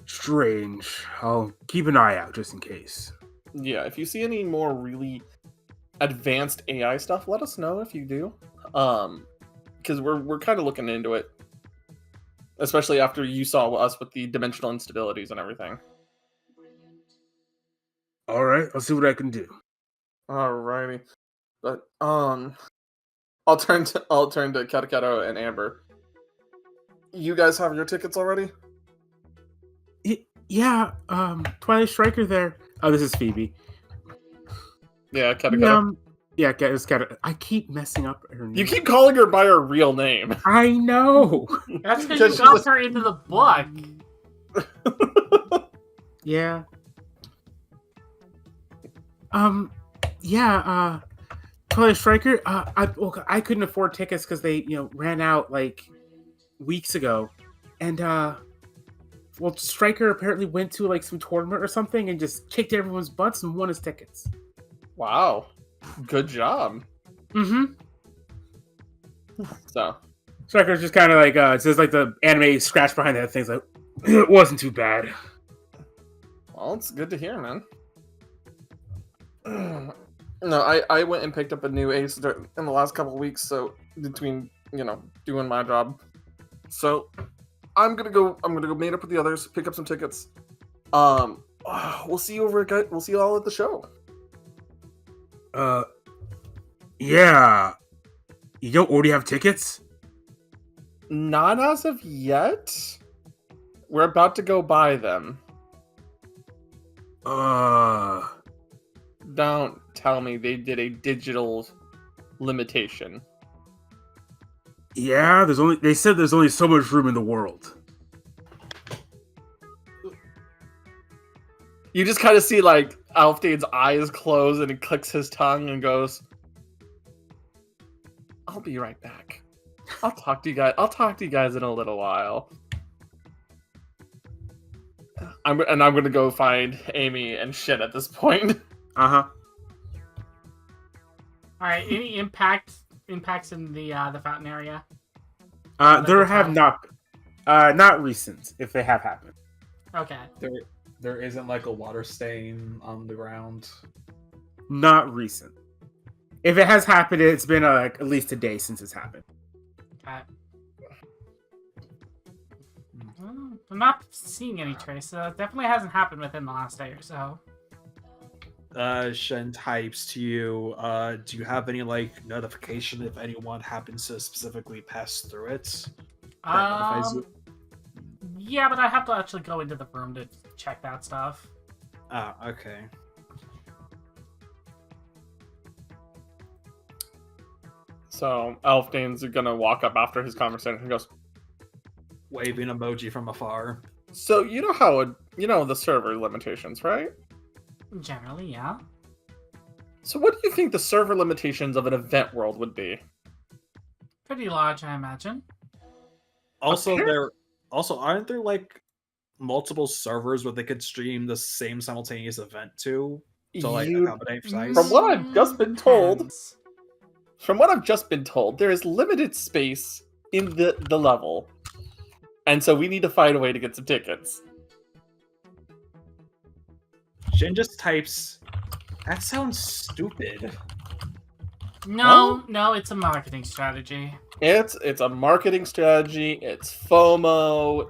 Strange. I'll keep an eye out just in case. Yeah, if you see any more really advanced AI stuff, let us know if you do. Because we're kind of looking into it. Especially after you saw us with the dimensional instabilities and everything. Alright, I'll see what I can do. Alrighty. But I'll turn to Katakado and Amber. You guys have your tickets already? Yeah, Twilight Striker there. Oh, this is Phoebe. Yeah, Katakado. Yeah, it's Kata. I keep messing up her name. You keep calling her by her real name. I know. That's because you got her into the book. Yeah. Twilight Striker. I couldn't afford tickets because they, ran out like weeks ago, and Striker apparently went to like some tournament or something and just kicked everyone's butts and won his tickets. Wow, good job. Mm-hmm. So Striker's just kind of like it's just like the anime scratch behind that thing's like it wasn't too bad. Well, it's good to hear, man. No, I went and picked up a new ace in the last couple of weeks, so between, doing my job. So I'm gonna go meet up with the others, pick up some tickets. We'll see you we'll see you all at the show. Yeah. You don't already have tickets? Not as of yet. We're about to go buy them. Don't tell me they did a digital limitation. Yeah, they said there's only so much room in the world. You just kind of see like Alfdane's eyes close and he clicks his tongue and goes, "I'll be right back. I'll talk to you guys in a little while." I'm gonna go find Amy and shit at this point. Uh-huh. Alright, any impacts in the fountain area? There have not recent, if they have happened. Okay. There isn't like a water stain on the ground. Not recent. If it has happened, it's been like at least a day since it's happened. Okay. I'm not seeing any trace. It definitely hasn't happened within the last day or so. Shen types to you, do you have any like notification if anyone happens to specifically pass through it? That notifies you? Yeah, but I have to actually go into the room to check that stuff. Ah, okay. So Alfdane's gonna walk up after his conversation and goes, Waving emoji from afar. "So you know how the server limitations, right? Generally, yeah. So what do you think the server limitations of an event world would be?" Pretty large, I imagine. Also, aren't there like multiple servers where they could stream the same simultaneous event to like accommodate size? From what I've just been told, there is limited space in the level. And so we need to find a way to get some tickets. Shen just types, That sounds stupid. No, no, it's a marketing strategy. It's a marketing strategy. It's FOMO.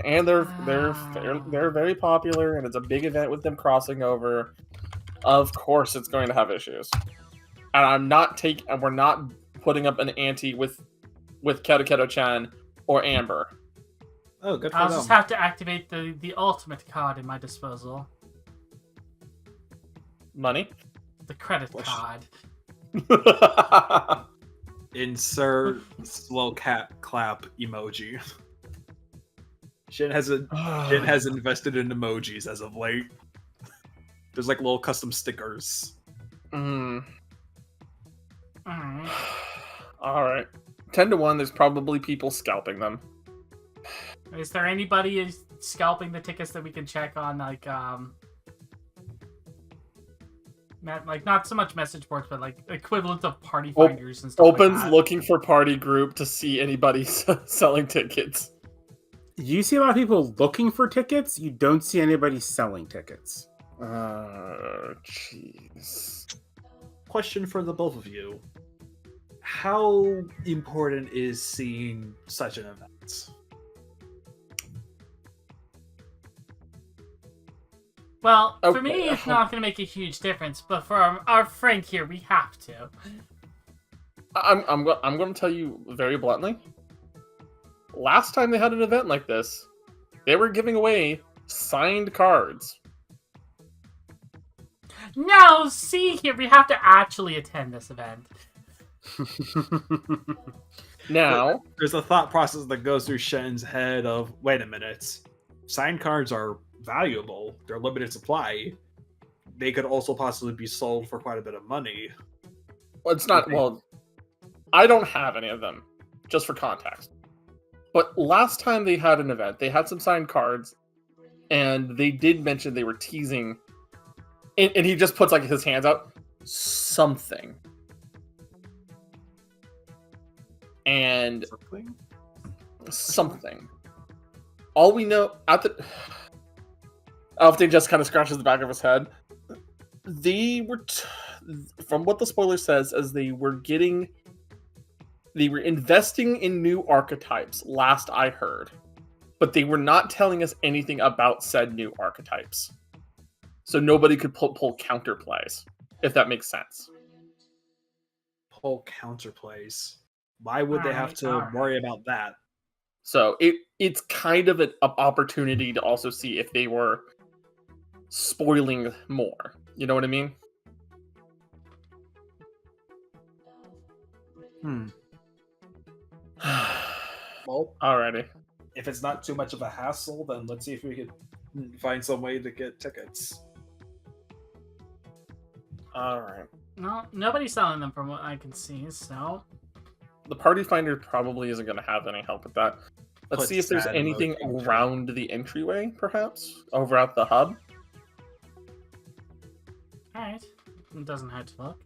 And they're very popular, and it's a big event with them crossing over. Of course, it's going to have issues. And we're not putting up an ante with HikariChance or Amber. Oh, good for I'll them. just have to activate the ultimate card in my disposal. Money. The credit Push. card. Insert slow cat clap emoji. Shin has invested in emojis as of late. There's like little custom stickers. Mm. Alright. All right. 10-1. There's probably people scalping them. Is there anybody who's scalping the tickets that we can check on, like not so much message boards, but like equivalent of party finders and stuff Opens like that? looking for party group to see anybody selling tickets. You see a lot of people looking for tickets. You don't see anybody selling tickets. Jeez. Question for the both of you. How important is seeing such an event? Well, for Okay. me, it's not going to make a huge difference, but for our friend here, we have to. I'm going to tell you very bluntly. Last time they had an event like this, they were giving away signed cards. No, see here, we have to actually attend this event. Now, There's a thought process that goes through Shen's head of, wait a minute, signed cards are valuable. They're limited supply. They could also possibly be sold for quite a bit of money. it's not, well, I don't have any of them, just for context. But last time they had an event, they had some signed cards, and they did mention they were teasing, and he just puts like his hands out, something. And something. All we know Alfie just kind of scratches the back of his head. They were, from what the spoiler says, as they were investing in new archetypes. Last I heard, but they were not telling us anything about said new archetypes, so nobody could pull counterplays, if that makes sense. Pull counterplays. Why would they have to worry about that? So it's kind of an opportunity to also see if they were spoiling more. You know what I mean? Well, Alrighty. if it's not too much of a hassle, then let's see if we could find some way to get tickets. Alright. No, nobody's selling them from what I can see, so... The party finder probably isn't going to have any help with that. Let's Put see if there's sad anything emoji. around the entryway, perhaps? Over at the hub? Alright. It doesn't hurt to look.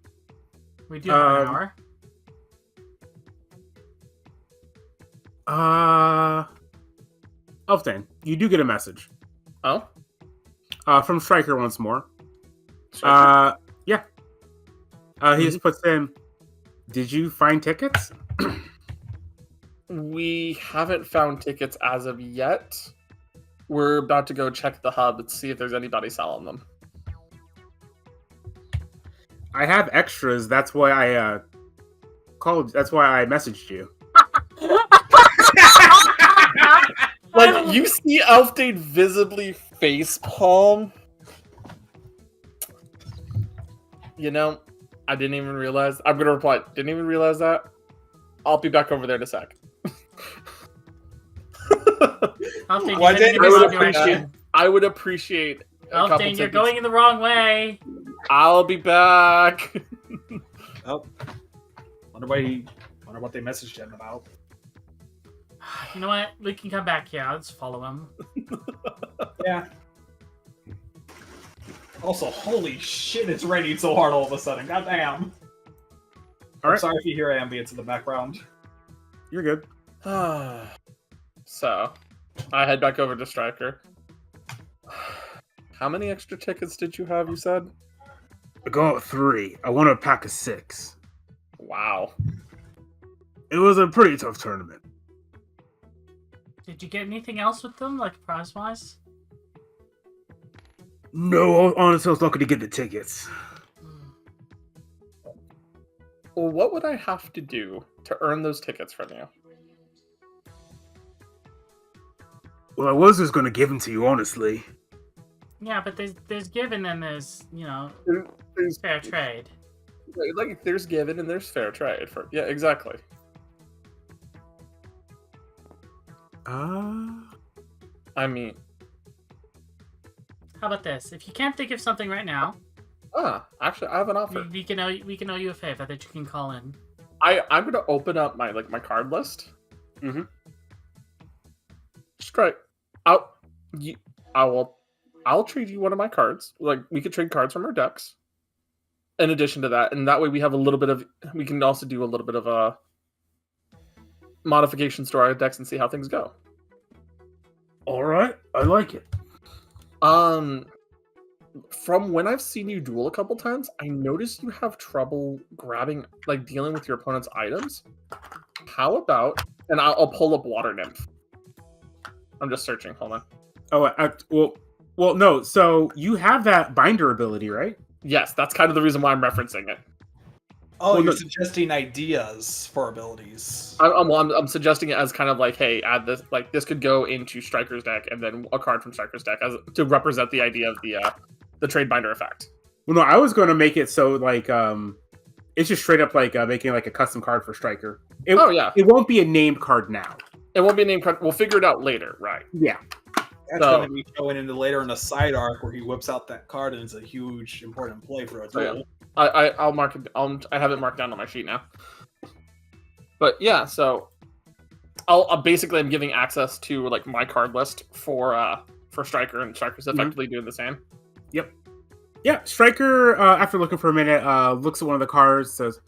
We do have an hour. Elfdane, you do get a message. Oh? From Striker once more. Sure. Yeah. He just puts in, did you find tickets? We haven't found tickets as of yet. We're about to go check the hub and see if there's anybody selling them. I have extras. That's why I called. That's why I messaged you. Like, you see Elfdane visibly facepalm. You know, I didn't even realize. I'm gonna reply. Didn't even realize that. I'll be back over there in a sec. Elfdane, Why you're did- heading in the wrong direction. I would appreciate a couple Elfdane, you're tickets. going in the wrong way. I'll be back. Oh, wonder what they messaged him about. You know what? We can come back here. I'll just follow him. Yeah. Also, holy shit, it's raining so hard all of a sudden. Goddamn. All right, Sorry if you hear ambience in the background. you're good. So, I head back over to Striker. How many extra tickets did you have, you said? I got 3. I want a pack of 6. Wow. It was a pretty tough tournament. Did you get anything else with them, like prize-wise? No, honestly, I was lucky to get the tickets. Well, what would I have to do to earn those tickets from you? Well, I was just going to give them to you, honestly. Yeah, but there's given and there's, you know, There's fair trade. like there's given and there's fair trade for exactly. I mean, How about this? If you can't think of something right now, actually, I have an offer. we can owe you a favor that you can call in. I'm gonna open up my card list. Mhm. Strike. I'll trade you one of my cards. Like, we could trade cards from our decks. In addition to that, and that way we have a little bit of. We can also do a little bit of modifications to our decks and see how things go. All right, I like it. From when I've seen you duel a couple times, I noticed you have trouble grabbing, dealing with your opponent's items. How about, and I'll pull up Water Nymph. I'm just searching. Hold on. Oh, well, no. So you have that binder ability, right? Yes, that's kind of the reason why I'm referencing it. Oh, Well, you're no- suggesting ideas for abilities. I'm suggesting it as kind of like, hey, add this. Like, this could go into Striker's deck, and then a card from Striker's deck as to represent the idea of the trade binder effect. Well, no, I was going to make it so it's just straight up making like a custom card for Striker. Oh yeah, It won't be a named card now. it won't be a name card. We'll figure it out later, right? Yeah. That's going to be showing into later in a side arc where he whips out that card and it's a huge important play for a Oh, yeah. duel. I'll mark it. I have it marked down on my sheet now. But yeah, so I'm giving access to my card list for Striker, and Striker's effectively doing the same. Yep. Yeah, Striker, after looking for a minute, looks at one of the cards, says,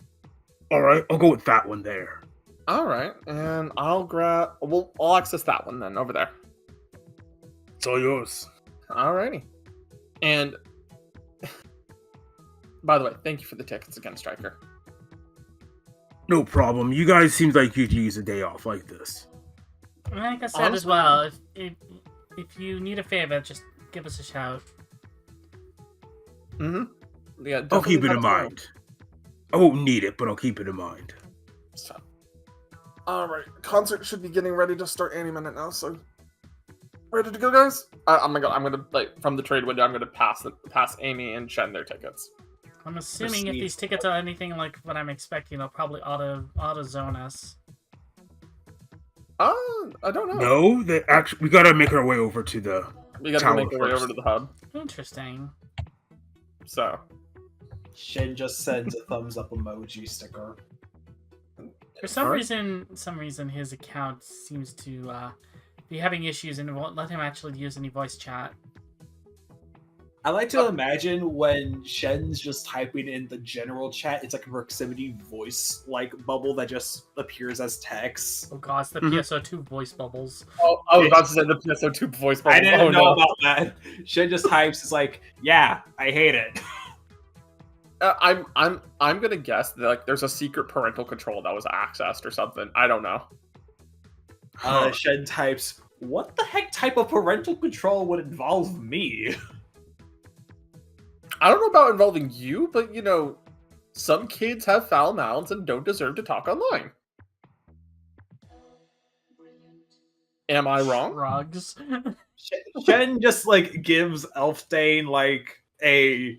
all right, I'll go with that one there. All right, and I'll access that one then over there. It's all yours. Alrighty. And by the way, thank you for the tickets again, Striker. No problem. You guys seem like you could use a day off like this. Like I said as well, if you need a favor, just give us a shout. Mm-hmm. Yeah, I'll keep it in definitely let us mind. I won't need it, but I'll keep it in mind. know. So. Alright, concert should be getting ready to start any minute now, so ready to go, guys? I'm gonna from the trade window, I'm gonna pass Amy and Shen their tickets. I'm assuming if these tickets are anything like what I'm expecting, they'll probably auto zone us. I don't know. No, we gotta make our way over to the We gotta tower make our way first. over to the hub. Interesting. So Shen just sends a thumbs up emoji sticker. For some Alright. reason, his account seems to be having issues and it won't let him actually use any voice chat. I like to imagine when Shen's just typing in the general chat, it's like a proximity voice bubble that just appears as text. Oh gosh, the Mhm. PSO2 voice bubbles. I was about to say the PSO2 voice bubble. I didn't Oh, know no. about that. Shen just types, it's like, yeah, I hate it. I'm gonna guess that there's a secret parental control that was accessed or something. I don't know. Shen types, what the heck type of parental control would involve me? I don't know about involving you, but some kids have foul mouths and don't deserve to talk online. Am I wrong? Rugs. Shen just gives Elfdane a,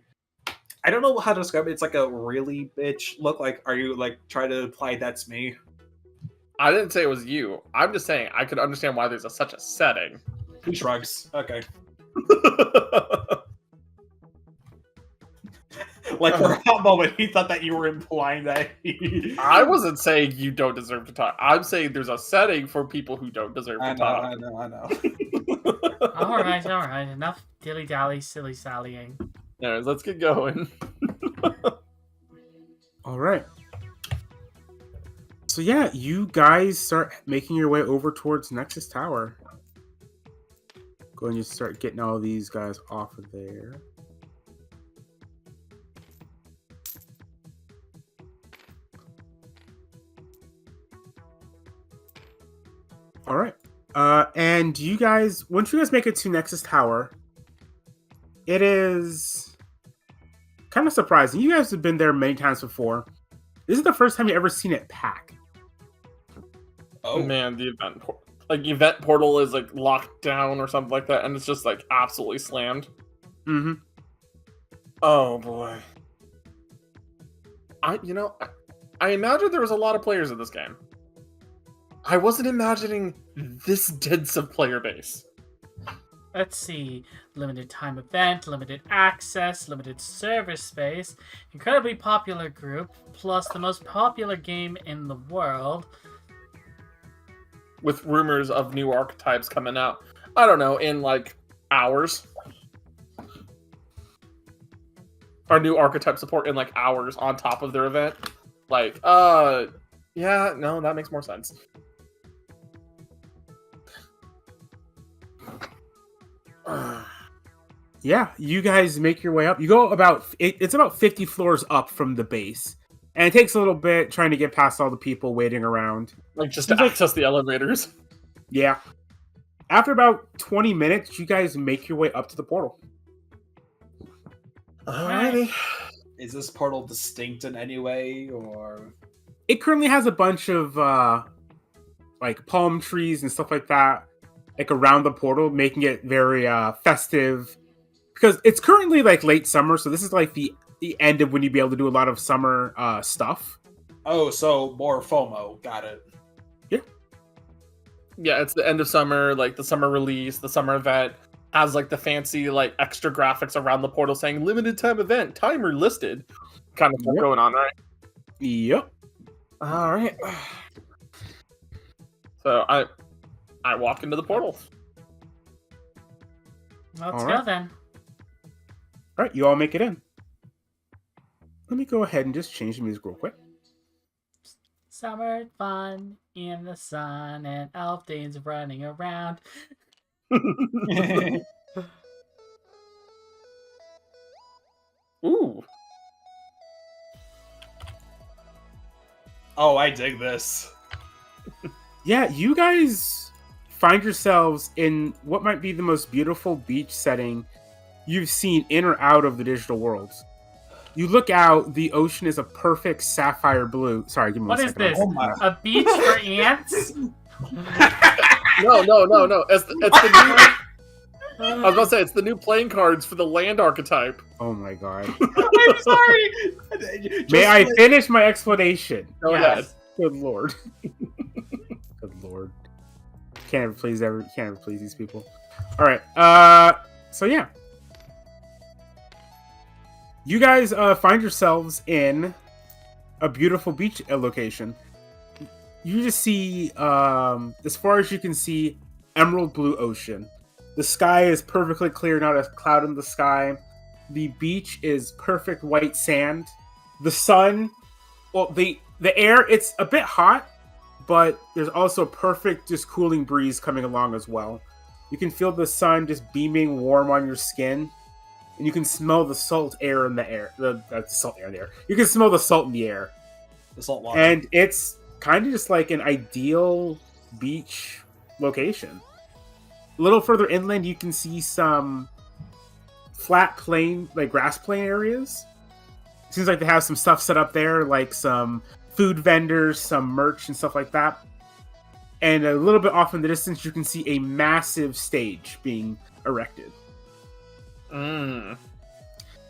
I don't know how to describe it. It's like a really bitch look. Are you trying to imply that's me? I didn't say it was you. I'm just saying I could understand why there's such a setting. He shrugs. Okay. For a hot moment, he thought that you were implying that I wasn't saying you don't deserve to talk. I'm saying there's a setting for people who don't deserve to talk. I know. all right. Enough dilly-dally, silly-sallying. Anyways, let's get going. All right. So yeah, you guys start making your way over towards Nexus Tower. Go and just start getting all these guys off of there. All right. And you guys, once you guys make it to Nexus Tower, it is kind of surprising. You guys have been there many times before. This is the first time you ever seen it pack. Oh man, the event portal is like locked down or something like that, and it's just like absolutely slammed. Mm-hmm. Oh boy. I imagined there was a lot of players in this game. I wasn't imagining this dense of player base. Let's see. Limited time event, limited access, limited server space, incredibly popular group, plus the most popular game in the world. With rumors of new archetypes coming out, I don't know, in like hours. Or new archetype support in like hours on top of their event. Like, yeah, no, that makes more sense. Yeah, you guys make your way up. You go it's about 50 floors up from the base. And it takes a little bit trying to get past all the people waiting around. Like, just to access the elevators. Yeah. After about 20 minutes, you guys make your way up to the portal. Alrighty. Is this portal distinct in any way, or...? It currently has a bunch of, like, palm trees and stuff like that, like, around the portal, making it very, festive. Because it's currently, like, late summer, so this is, like, the end of when you'd be able to do a lot of summer, stuff. Oh, so more FOMO. Got it. Yeah, it's the end of summer, like, the summer release, the summer event. Has like the fancy like extra graphics around the portal saying limited time event, timer listed, kind of stuff going on, right? Yep. All right. So I walk into the portal. Let's go then. All right, you all make it in. Let me go ahead and just change the music real quick. Summer fun in the sun and elf days running around. Ooh. Oh, I dig this. Yeah, you guys find yourselves in what might be the most beautiful beach setting you've seen in or out of the digital worlds. You look out, the ocean is a perfect sapphire blue. Sorry, give me What one is second. this? Oh A beach for ants? No. It's the new. I was about to say it's the new playing cards for the land archetype. Oh my god. I'm sorry. May I finish my explanation? Go Yes. ahead. Good lord. Good lord. Can't ever please these people. Alright, so yeah. You guys find yourselves in a beautiful beach location. You just see, as far as you can see, emerald blue ocean. The sky is perfectly clear, not a cloud in the sky. The beach is perfect white sand. The sun, well, the air, it's a bit hot, but there's also a perfect, just cooling breeze coming along as well. You can feel the sun just beaming warm on your skin, and you can smell the salt air in the air. The salt air in the air. You can smell the salt in the air. The salt water. And it's kind of just like an ideal beach location. A little further inland, you can see some flat plain, like grass plain areas. Seems like they have some stuff set up there, like some food vendors, some merch and stuff like that. And a little bit off in the distance, you can see a massive stage being erected.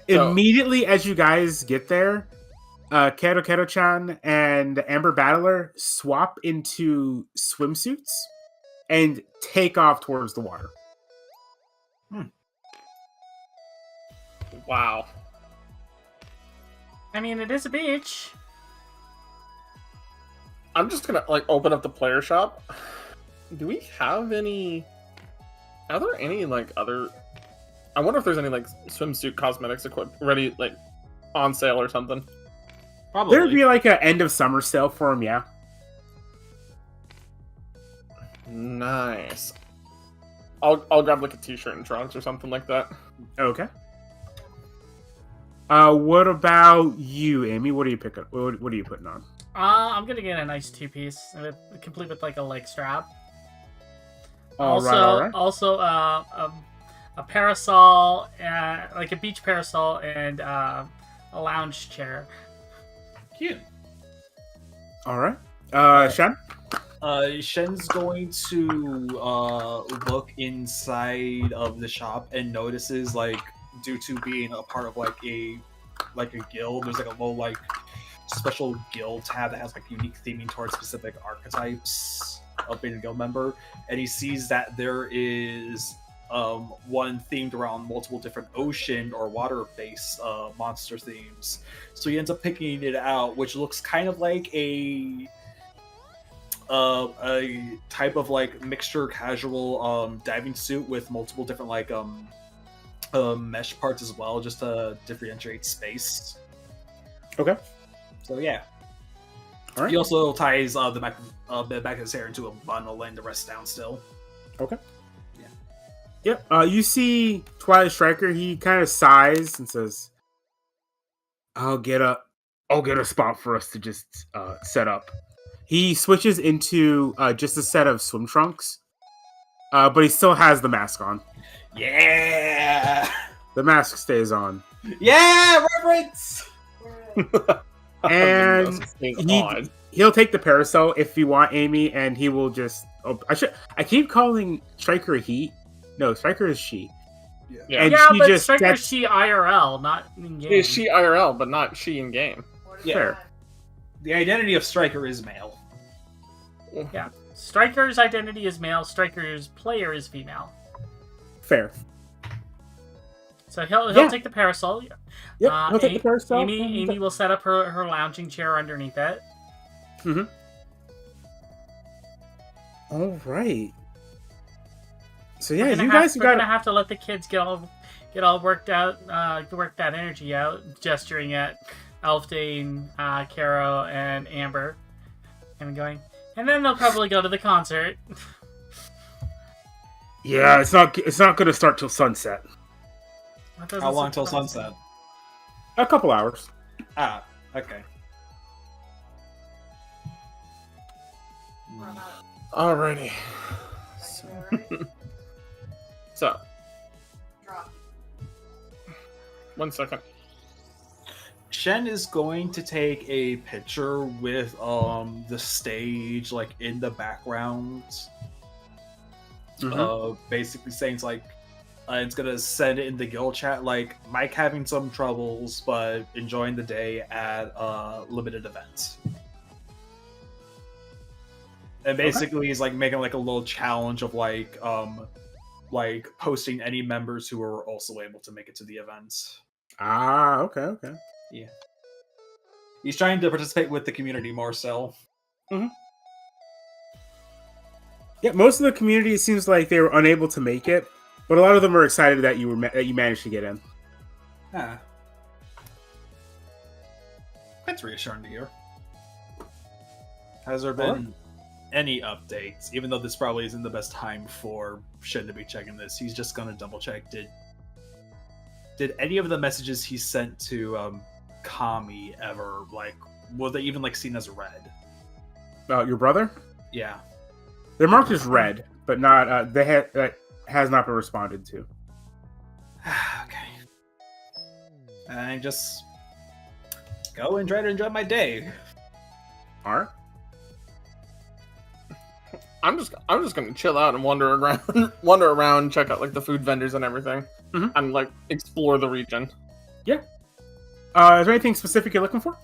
Immediately as you guys get there, HikariChance and Amber Battler swap into swimsuits and take off towards the water. Wow. I mean, it is a beach. I'm just gonna like open up the player shop. Do we have any? Are there any like other? I wonder if there's any like swimsuit cosmetics ready like on sale or something. Probably. There'd be like an end of summer sale for them, yeah. Nice. I'll grab like a t-shirt and trunks or something like that. Okay. What about you, Amy? What are you picking? What are you putting on? I'm gonna get a nice 2-piece, complete with like a leg strap. All right. Also, a parasol, like a beach parasol, and a lounge chair. Cute. All right. Shen? Shen's going to look inside of the shop and notices, like, due to being a part of like a guild, there's like a little like special guild tab that has like unique theming towards specific archetypes of being a guild member, and he sees that there is one themed around multiple different ocean or water-based monster themes. So he ends up picking it out, which looks kind of like a type of like mixture casual diving suit with multiple different like mesh parts as well, just to differentiate space. Okay. So yeah. All right. He also ties the back of his hair into a bun, laying the rest down still. Okay. Yeah. Yep. You see Twilight Striker. He kind of sighs and says, I'll get a spot for us to just set up." He switches into just a set of swim trunks, but he still has the mask on. Yeah. The mask stays on. Yeah, reference. And he'll take the parasol if you want, Amy, and he will just. I keep calling Striker he. No, Striker is she. Yeah. And Yeah, she but just Striker's she IRL, not in game. She IRL, but not she in game. Yeah. Fair. The identity of Striker is male. Yeah. Striker's identity is male. Striker's player is female. Fair. So he'll take the parasol. Yep, he'll take the parasol. Amy will set up her lounging chair underneath it. Mm-hmm. All right. So yeah, we're gonna have to let the kids get all worked out, work that energy out, gesturing at Elfdane, Caro, and Amber, and going. And then they'll probably go to the concert. Yeah, it's not going to start till sunset. How long till sunset? A couple hours. Ah, okay. Alrighty. So. 1 second. Shen is going to take a picture with the stage like in the background. Basically saying it's gonna send it in the guild chat like Mike having some troubles but enjoying the day at a limited event. And basically he's like making like a little challenge of like posting any members who are also able to make it to the event. Ah, okay. Yeah. He's trying to participate with the community more so. Mm-hmm. Yeah, most of the community seems like they were unable to make it, but a lot of them are excited that you managed to get in. Ah. That's reassuring to hear. Has there been any updates? Even though this probably isn't the best time for Shen to be checking this, he's just gonna double check. Did any of the messages he sent to Kami ever were they even seen as red? Your brother? Yeah. They're marked as red, but not that has not been responded to. Okay. I just go and try to enjoy my day. Alright. I'm just gonna chill out and wander around, check out the food vendors and everything, and explore the region. Yeah. Is there anything specific you're looking for?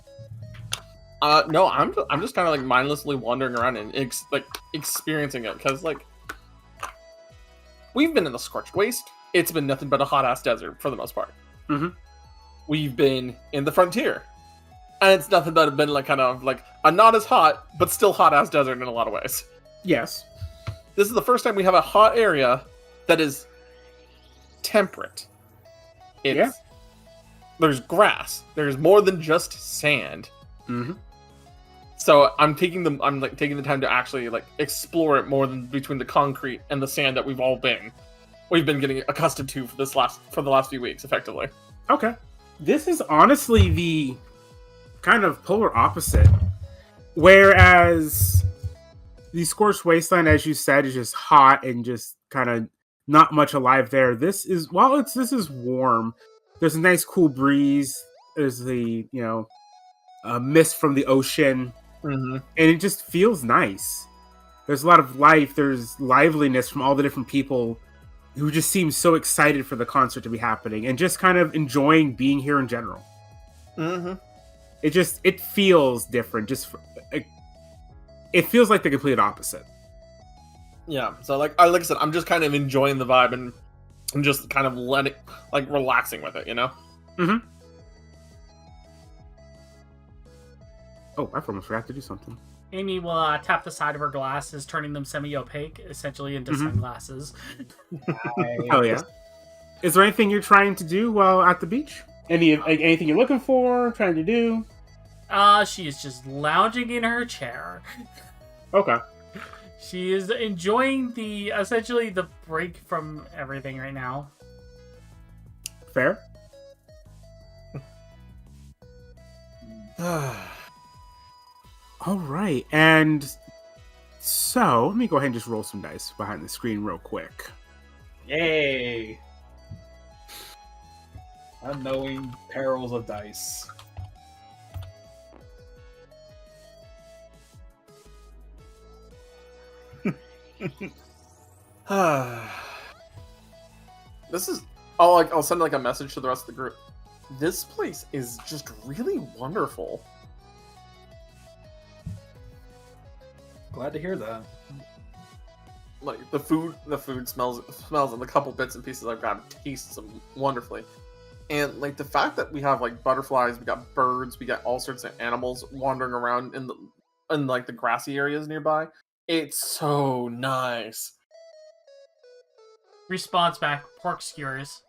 No, I'm just kind of mindlessly wandering around and experiencing it because we've been in the scorched waste. It's been nothing but a hot ass desert for the most part. Mm-hmm. We've been in the frontier, and it's nothing but been a not as hot but still hot ass desert in a lot of ways. Yes. This is the first time we have a hot area that is temperate. There's grass. There's more than just sand. Mm-hmm. So I'm taking the time to actually explore it more than between the concrete and the sand that we've all been. we've been getting accustomed to for the last few weeks, effectively. Okay. This is honestly the kind of polar opposite. Whereas the Scorched Wasteland, as you said, is just hot and just kind of not much alive there. This is warm. There's a nice cool breeze. There's the mist from the ocean, and it just feels nice. There's a lot of life. There's liveliness from all the different people who just seem so excited for the concert to be happening and just kind of enjoying being here in general. It feels different. It feels like the complete opposite. Yeah. So like I said, I'm just kind of enjoying the vibe and I'm just kind of relaxing with it, you know? Oh, I almost forgot to do something. Amy will tap the side of her glasses, turning them semi-opaque, essentially into sunglasses. Oh yeah. Is there anything you're trying to do while at the beach? Anything you're looking for, trying to do? She is just lounging in her chair. Okay. She is enjoying essentially the break from everything right now. Fair. All right, and so let me go ahead and just roll some dice behind the screen real quick. Yay! Unknowing perils of dice. This is I'll send like a message to the rest of the group. This place is just really wonderful. Glad to hear that. Like the food smells and the couple bits and pieces I've got tastes wonderfully. And like the fact that we have like butterflies, we got birds, we got all sorts of animals wandering around in like the grassy areas nearby. It's so nice. Response back, pork skewers.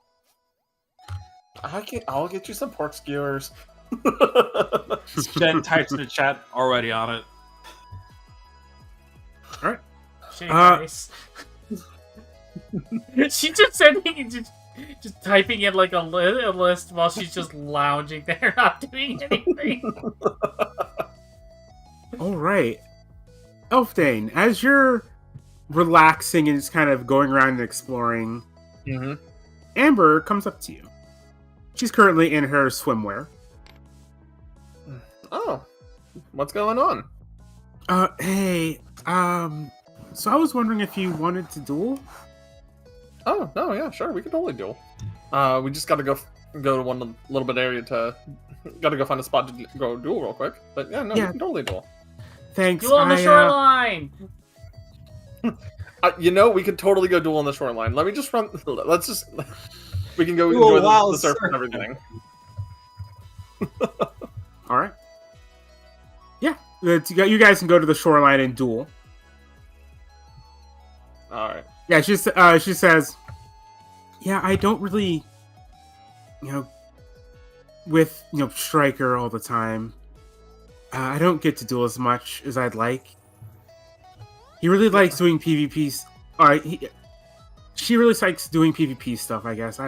I'll get you some pork skewers. Jen types in the chat, already on it. All right. Shake face. She's just sending, just typing in like a list while she's just lounging there, not doing anything. All right. Elfdane, as you're relaxing and just kind of going around and exploring, Amber comes up to you. She's currently in her swimwear. Oh, what's going on? Hey, so I was wondering if you wanted to duel? Oh, no, yeah, sure, we could totally duel. We just gotta go to one little bit area gotta go find a spot to go duel real quick. But yeah, no, we can totally duel. Thanks. Duel on the shoreline! We could totally go duel on the shoreline. We can go Duel enjoy while the surf and surfing. everything. All right. Yeah, you guys can go to the shoreline and duel. All right. Yeah, she says, yeah, I don't really, with, Striker all the time, I don't get to duel as much as I'd like. He really likes doing PvP. She really likes doing PvP stuff, I guess.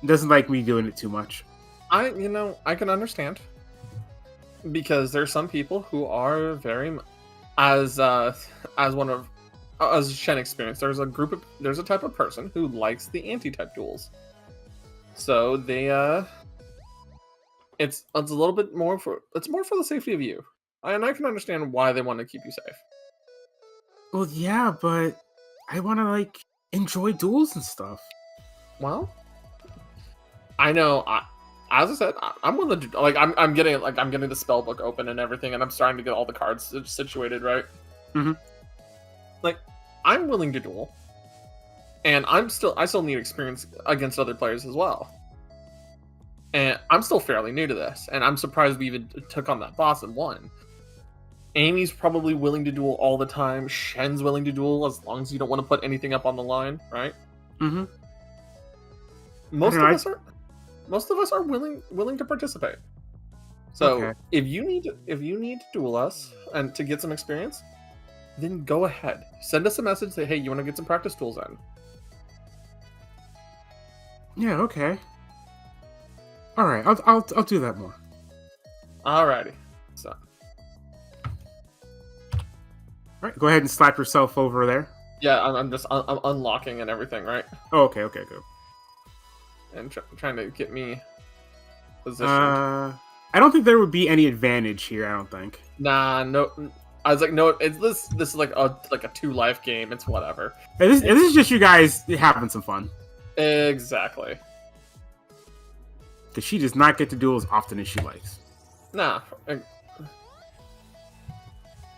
Doesn't like me doing it too much. I can understand. Because there's some people who are very, as Shen experienced, there's a type of person who likes the anti-type duels. So they, it's a little bit more for the safety of you. And I can understand why they want to keep you safe. Well, yeah, but I want to, enjoy duels and stuff. Well, I know, as I said, I'm willing to, I'm getting the spell book open and everything, and I'm starting to get all the cards situated, right? I'm willing to duel. And I still need experience against other players as well. And I'm still fairly new to this, and I'm surprised we even took on that boss and won. Amy's probably willing to duel all the time. Shen's willing to duel as long as you don't want to put anything up on the line, right? Most of us are willing to participate. So if you need to duel us and to get some experience, then go ahead. Send us a message. Say, hey, you want to get some practice duels in? Yeah. Okay. All right. I'll do that more. Alrighty. So. All right. Go ahead and slap yourself over there. Yeah, I'm unlocking and everything, right? Oh, okay. Okay. Good. And trying to get me positioned. I don't think there would be any advantage here. I don't think. Nah, no. I was like, no. It's this is like a 2-life game. It's whatever. This is just you guys having some fun. Exactly. Because she does not get to duel as often as she likes. Nah. All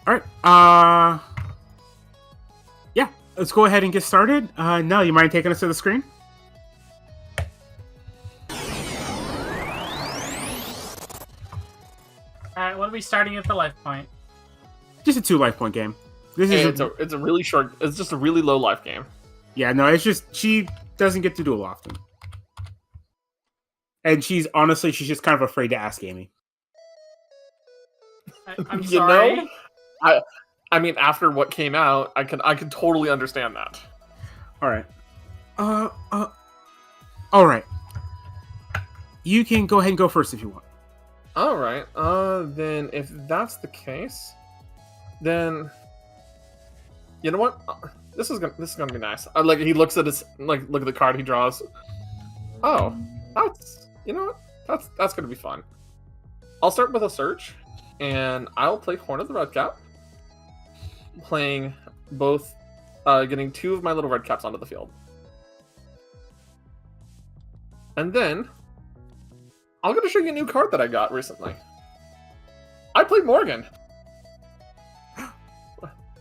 right. Yeah. Let's go ahead and get started. Nell, you mind taking us to the screen? Alright, what are we starting at the life point? Just a 2 life point game. This is It's a really short. It's just a really low life game. Yeah, no, it's just she doesn't get to duel often. And she's just kind of afraid to ask Amy. I'm sorry. I mean, after what came out, I can totally understand that. All right. All right. You can go ahead and go first if you want. All right. Then if that's the case, then you know what? This is gonna be nice. Like he looks at his look at the card he draws. Oh, that's gonna be fun. I'll start with a search, and I'll play Horn of the Redcap, playing both, getting 2 of my little red caps onto the field, and then I'm gonna show you a new card that I got recently. I played Morgan.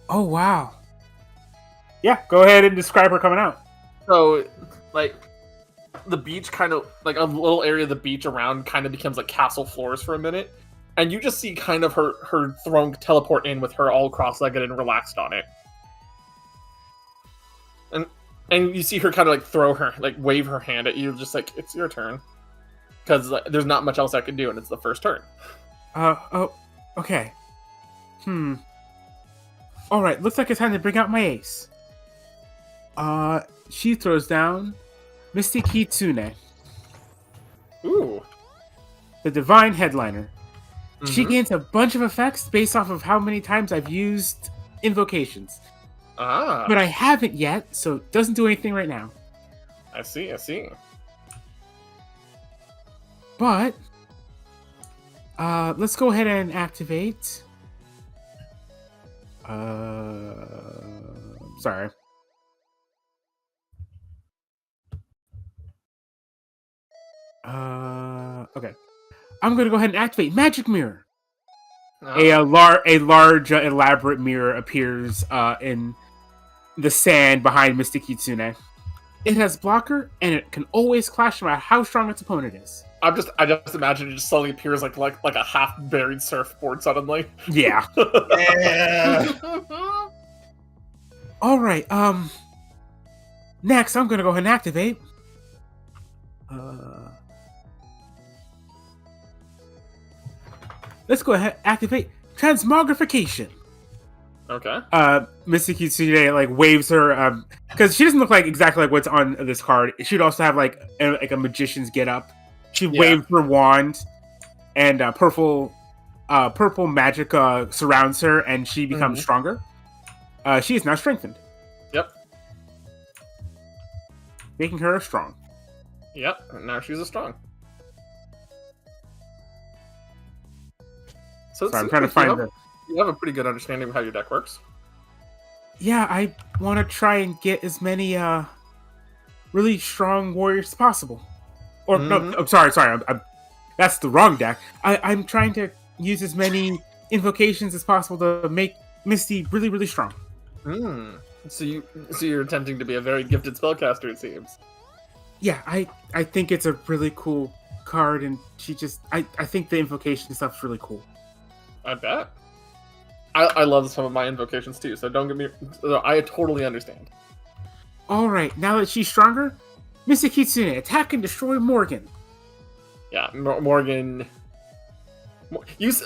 Oh wow. Yeah, go ahead and describe her coming out. So, like, the beach kind of, like, a little area of the beach around kind of becomes, like, castle floors for a minute. And you just see kind of her throne teleport in with her all cross-legged and relaxed on it. And you see her kind of, like, throw her, like, wave her hand at you, just like, it's your turn. Because there's not much else I can do, and it's the first turn. Oh, okay. Alright, looks like it's time to bring out my ace. She throws down Misty Kitsune, Ooh. the Divine Headliner. She Mhm. gains a bunch of effects based off of how many times I've used invocations. Ah. But I haven't yet, so it doesn't do anything right now. I see. But, let's go ahead and activate. Sorry. Okay. I'm gonna go ahead and activate Magic Mirror. A large, elaborate mirror appears in the sand behind Mystic Kitsune. It has blocker, and it can always clash no matter how strong its opponent is. I just imagine it just suddenly appears like a half buried surfboard suddenly. Yeah. All right. Next, I'm gonna go ahead and activate. Let's go ahead and activate Transmogrification. Okay. Mystic Kitsune like waves her because she doesn't look like exactly like what's on this card. She'd also have like a magician's get up. She waves her wand, and purple magic surrounds her, and she becomes stronger. She is now strengthened. Yep. Making her strong. Yep. And now she's a strong. So I'm trying to find the. You have a pretty good understanding of how your deck works. Yeah, I want to try and get as many really strong warriors as possible. Or no, I'm sorry. That's the wrong deck. I'm trying to use as many invocations as possible to make Misty really, really strong. So you're attempting to be a very gifted spellcaster, it seems. Yeah, I think it's a really cool card, and I think the invocation stuff's really cool. I bet. I love some of my invocations too, so don't get me. I totally understand. All right, now that she's stronger, Misty Kitsune, attack and destroy Morgan. Yeah, Morgan.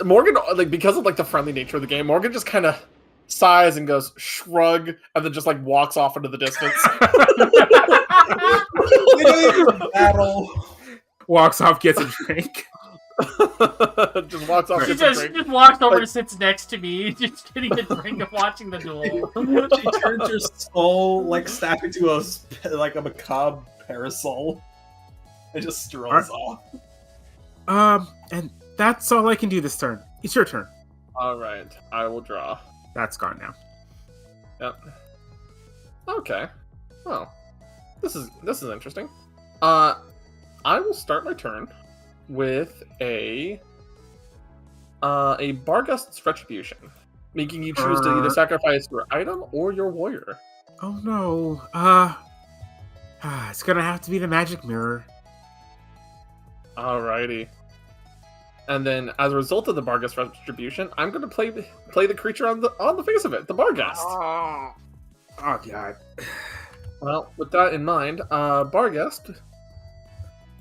Morgan, like, because of like the friendly nature of the game, Morgan just kind of sighs and goes shrug, and then just like walks off into the distance. We don't even battle. Walks off, gets a drink. Just walks off. She gets a just drink. walks over Like- and sits next to me, just getting a drink and watching the duel. She turns her soul like snap into a macabre parasol and just strolls off. And that's all I can do this turn. It's your turn. All right, I will draw. That's gone now. Yep. Okay. Well, this is interesting. I will start my turn with a Bargust's Retribution, making you choose to either sacrifice your item or your warrior. Oh no. It's gonna have to be the magic mirror. Alrighty. And then, as a result of the Bargust Retribution, I'm going to play the creature on the face of it, the Bargust. Oh god. Well, with that in mind, Bargust.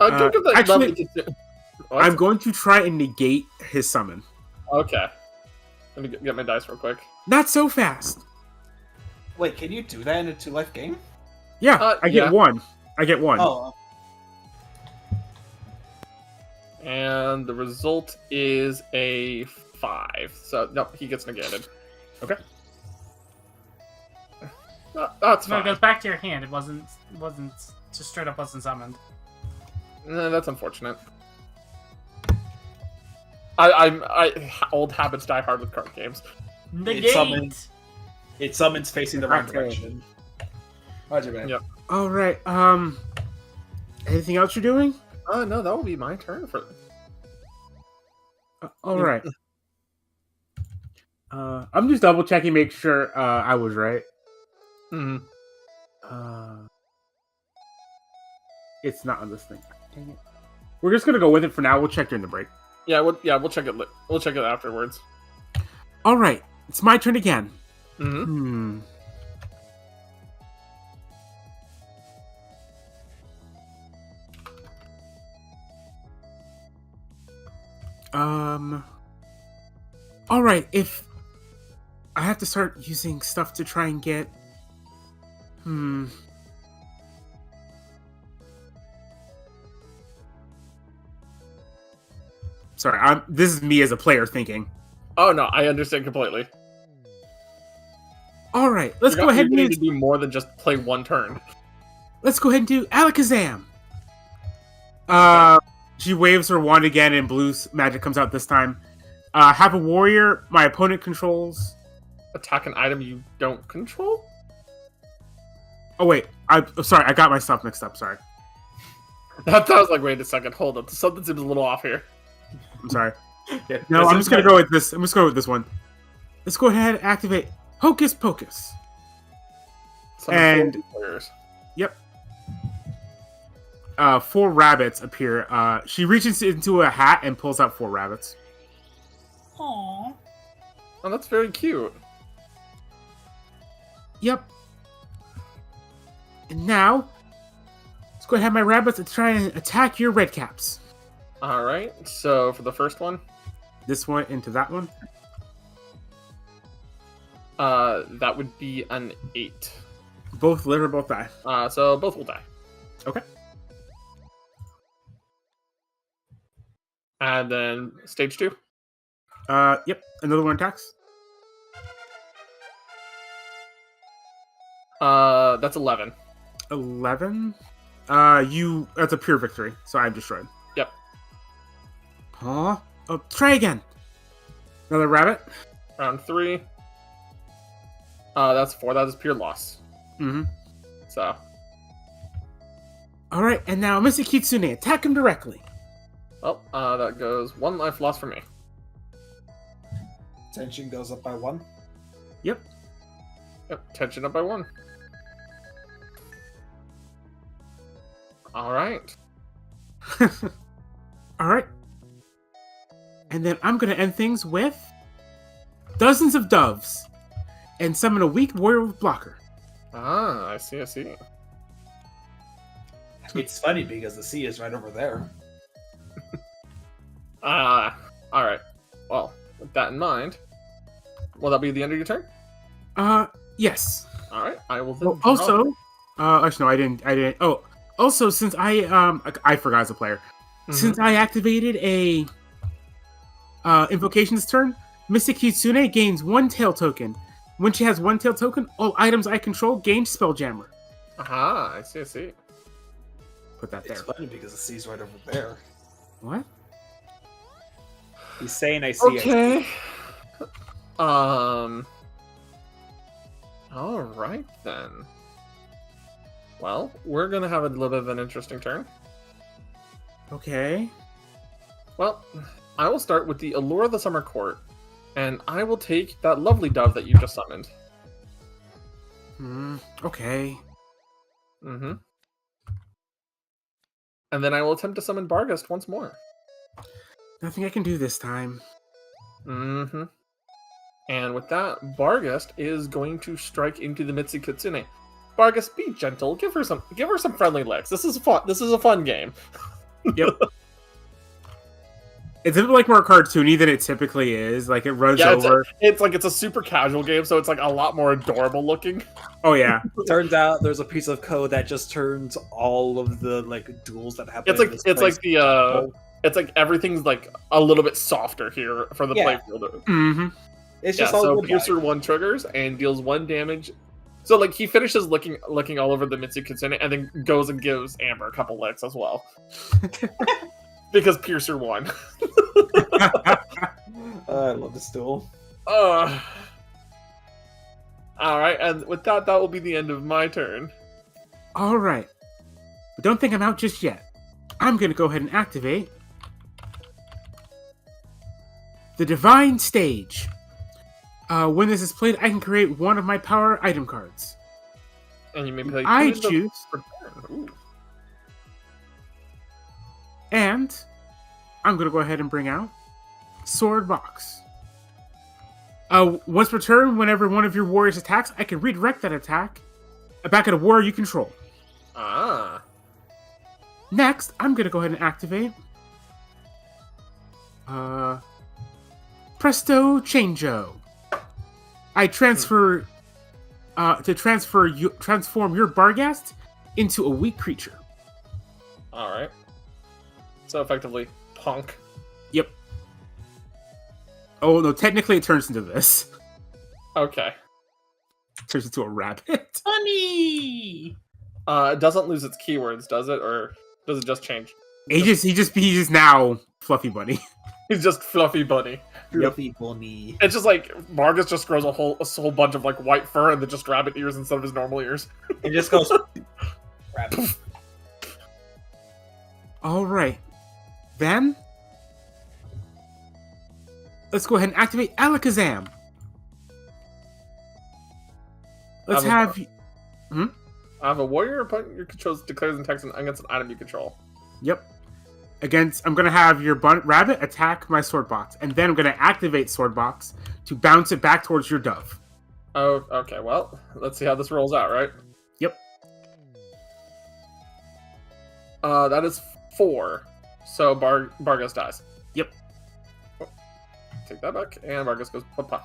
Don't give that actually, lovely. What? I'm going to try and negate his summon. Okay. Let me get my dice real quick. Not so fast. Wait, can you do that in a 2-life game? Yeah, I get yeah. one. I get one. Oh, And the result is a 5. So, nope, he gets negated. Okay. That's So it fine. goes back to your hand. It wasn't just straight up wasn't summoned. No, that's unfortunate. I old habits die hard with card games. Negate. summons- it summons facing the wrong Okay. direction. Roger, man. Yep. All right. Anything else you're doing? No, that will be my turn for. All right. I'm just double checking, make sure I was right. Hmm. It's not on this thing. Dang it. We're just gonna go with it for now. We'll check during the break. Yeah, we'll check it. We'll check it afterwards. All right. It's my turn again. Mm-hmm. All right. If I have to start using stuff to try and get. Sorry. This is me as a player thinking. Oh no, I understand completely. All right. Let's go ahead and need use. to do more than just play one turn. Let's go ahead and do Alakazam. She waves her wand again, and blue magic comes out this time. Have a warrior my opponent controls. Attack an item you don't control. Oh wait, I'm sorry. I got my stuff mixed up. Sorry. That was like, wait a second, hold up. Something seems a little off here. I'm sorry. Yeah, No, this I'm is just gonna my- go with this. I'm just going with this one. Let's go ahead and activate Hocus Pocus. Summon And- 4 players. Yep. 4 rabbits appear. She reaches into a hat and pulls out 4 rabbits. Aww. Oh, that's very cute. Yep. And now, let's go ahead and have my rabbits to try and attack your red caps. All right. So for the first one, This one into that one. that would be an 8. Both live or both die. So both will die. Okay. And then stage 2. Yep. Another one attacks. That's 11. 11. That's a pure victory, so I'm destroyed. Yep. Huh? Oh, try again. Another rabbit. Round 3. That's 4. That is pure loss. Mm-hmm. So All right, and now Mr. Kitsune, attack him directly. well, that goes 1 life loss for me. Tension goes up by 1. Yep. Yep. Tension up by 1. All right. All right. And then I'm gonna end things with dozens of doves and summon a weak warrior with blocker. Ah, I see. I see. It's funny because the sea is right over there. All right. Well, with that in mind, will that be the end of your turn? Yes. All right. I will then. Well, also, Actually, no, I didn't. Oh, also, since I forgot as a player, since I activated a invocation this turn, Mystic Kitsune gains 1 tail token. When she has 1 tail token, all items I control gain Spelljammer. Aha, I see. Put that there. It's funny because the C's right over there. What? He's saying I see it. Okay. All right then. Well, we're gonna have a little bit of an interesting turn. Okay. Well, I will start with the Allure of the Summer Court, and I will take that lovely dove that you just summoned. Okay. Mm-hmm. And then I will attempt to summon Barghest once more. Nothing I can do this time. Mm-hmm. And with that, Barghest is going to strike into the Mitsu Kitsune. Barghest, be gentle. Give her some friendly licks. This is fun. This is a fun game. Yep. It's a bit like more cartoony than it typically is. Like, it runs over. It's a super casual game, so it's like a lot more adorable looking. Oh yeah. Turns out there's a piece of code that just turns all of the like duels that happen. It's like everything's like a little bit softer here for the playfield. Mm-hmm. It's Yeah, just all so good Piercer 1 triggers and deals 1 damage. So like he finishes licking all over the Mitsu Kitsune and then goes and gives Amber a couple licks as well. Because Piercer 1. I love this duel. Alright, and with that will be the end of my turn. Alright. But don't think I'm out just yet. I'm gonna go ahead and activate the Divine Stage. When this is played, I can create one of my power item cards. And you may play I two of them choose. per turn. Ooh. And I'm going to go ahead and bring out Sword Box. Once per turn, whenever one of your warriors attacks, I can redirect that attack back at a warrior you control. Ah. Next, I'm going to go ahead and activate Presto Changeo. I transform your Barghest into a weak creature. Alright. So effectively, punk. Yep. Oh, no, technically it turns into this. Okay. Turns into a rabbit. Funny. It doesn't lose its keywords, does it? Or does it just change? He's just now Fluffy Bunny. He's just Fluffy Bunny. Fluffy bunny. It's just like Vargas just grows a whole bunch of like white fur and then just rabbit ears instead of his normal ears. It just goes rabbit. Alright. Then let's go ahead and activate Alakazam. Let's have I have a warrior opponent your control declares an attack against an item you control. Yep. I'm going to have your rabbit attack my sword box, and then I'm going to activate sword box to bounce it back towards your dove. Oh, okay. Well, let's see how this rolls out, right? Yep. That is 4. So Bargas dies. Yep. Oh, take that back, and Bargas goes papa.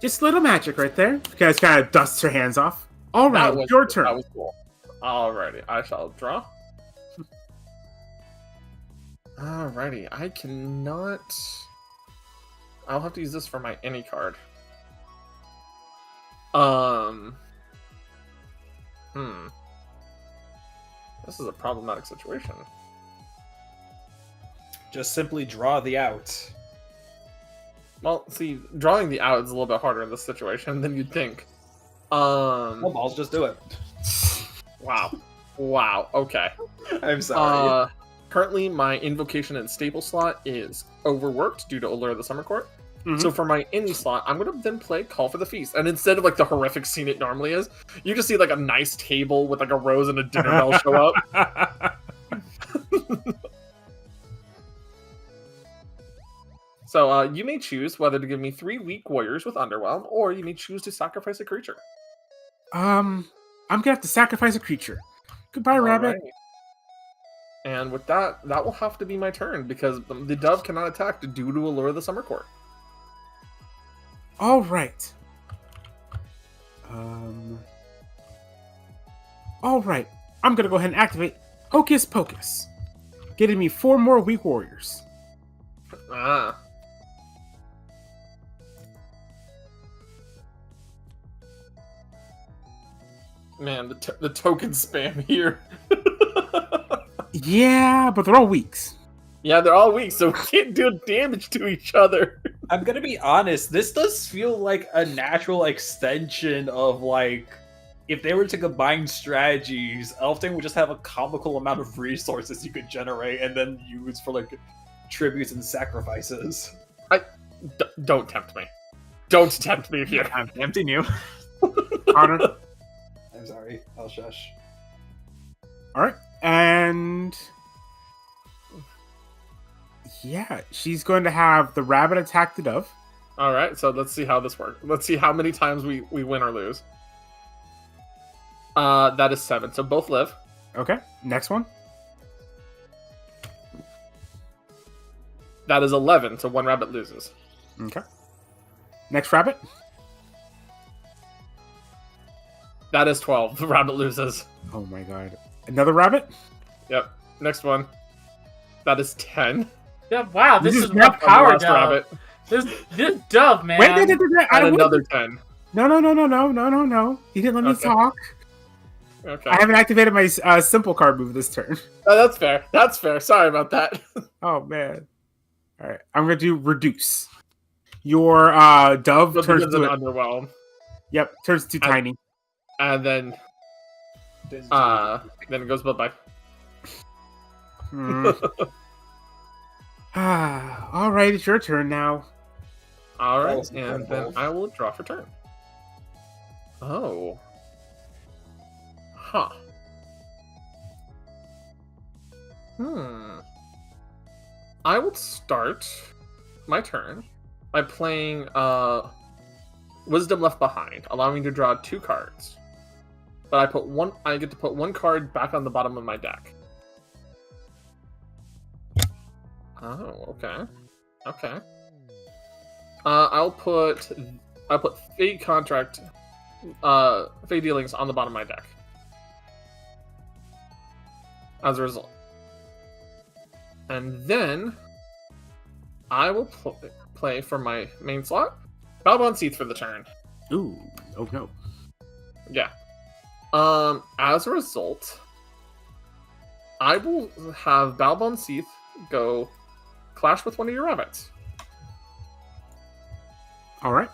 Just a little magic right there. You guys kind of dusts her hands off. All right, your turn. That was cool. Alrighty, I shall draw. Alrighty, I cannot... I'll have to use this for my any card. This is a problematic situation. Just simply draw the out. Well, see, drawing the out is a little bit harder in this situation than you'd think. Well, balls, just do it. Wow. Wow, okay. I'm sorry. Currently, my invocation and staple slot is overworked due to Allure of the Summer Court. Mm-hmm. So for my any slot, I'm going to then play Call for the Feast. And instead of like the horrific scene it normally is, you just see like a nice table with like a rose and a dinner bell show up. So you may choose whether to give me 3 weak warriors with Underwhelm, or you may choose to sacrifice a creature. I'm going to have to sacrifice a creature. Goodbye, rabbit. Right. And with that will have to be my turn, because the dove cannot attack due to Allure of the Summer Court. All right. All right, I'm gonna go ahead and activate Hocus Pocus, getting me 4 more weak warriors. Ah. Man, the token spam here. Yeah, but they're all weaks. Yeah, they're all weak, so we can't do damage to each other. I'm gonna be honest, this does feel like a natural extension of, like, if they were to combine strategies, Elfdane would just have a comical amount of resources you could generate and then use for, like, tributes and sacrifices. Don't tempt me. Don't tempt me here. I'm tempting you. Connor. I'm sorry, I'll shush. All right, and yeah, she's going to have the rabbit attack the dove. All right, so let's see how this works. Let's see how many times we win or lose. That is 7, so both live. Okay, next one. That is 11, so 1 rabbit loses. Okay. Next rabbit. That is 12. The rabbit loses. Oh my god. Another rabbit? Yep. Next one. That is 10. Yeah, wow, this This is is rough not power Last dove. rabbit. This dove, man. Wait. I And don't another 10. No. You didn't let me Okay. talk. Okay. I haven't activated my simple card move this turn. Oh, that's fair. That's fair. Sorry about that. Oh man. All right, I'm gonna do reduce. Your dove But turns because to of underwhelm. Yep, turns to tiny. And then it goes bye-bye. Hmm. All right, it's your turn now. All That right, was and incredible. then I will draw for turn. Oh. Huh. I will start my turn by playing Wisdom Left Behind, allowing me to draw 2 cards. But I get to put 1 card back on the bottom of my deck. Oh, okay. Okay. I'll put Fate Contract, Fate Dealings on the bottom of my deck. As a result. And then I will play for my main slot Balbon Seath for the turn. Ooh, oh no. Yeah. As a result, I will have Balbon Seath go clash with one of your rabbits. All right.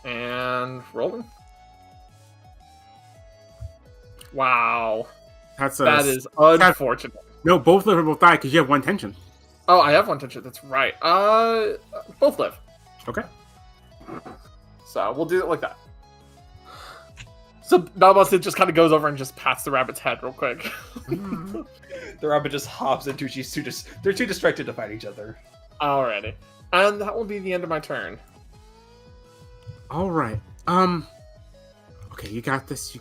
And rolling. Wow. That is unfortunate. No, both live or both die because you have 1 tension. Oh, I have 1 tension. That's right. Both live. Okay. So we'll do it like that. So Balbon just kind of goes over and just pats the rabbit's head real quick. The rabbit just hops into they're too distracted to fight each other. Alrighty. And that will be the end of my turn. All right. Okay, you got this.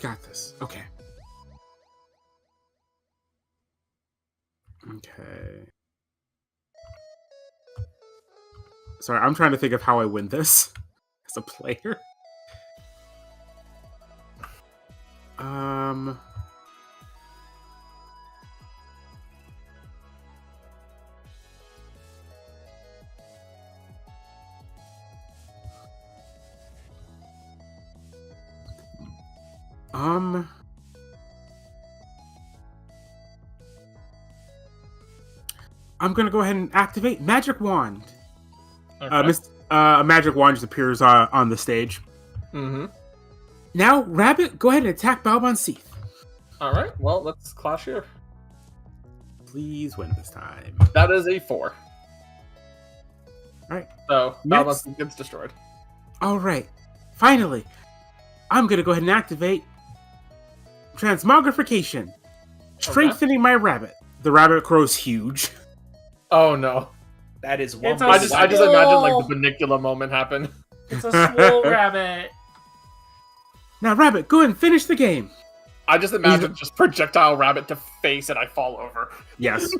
Okay. Okay. Sorry, I'm trying to think of how I win this as a player. I'm gonna go ahead and activate Magic Wand. Okay. A magic wand just appears on the stage. Mm-hmm. Now, Rabbit, go ahead and attack Balbon Seath. Alright, well, let's clash here. Please win this time. That is a 4. Alright. So, Next. Balbon gets destroyed. Alright. Finally, I'm gonna go ahead and activate Transmogrification. Strengthening my rabbit. The rabbit grows huge. Oh no. That is one. It's a I just imagine like Swole. the Bunnicula moment happen. It's a swole rabbit. Now, Rabbit, go ahead and finish the game. I just imagine just projectile rabbit to face and I fall over. Yes.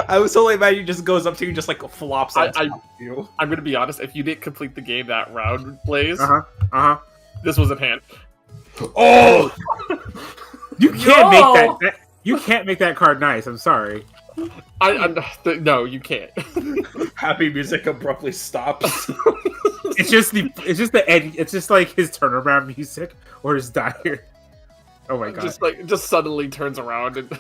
I was totally imagining he just goes up to you and just like flops on top of you. I'm gonna be honest, if you didn't complete the game that round, Blaze, Uh-huh. this was at hand. Oh! You can't No! make that. You can't make that card nice. I'm sorry. No, you can't. Happy music abruptly stops. It's just the end. It's just like his turnaround music or his dire. Oh my god! Just suddenly turns around and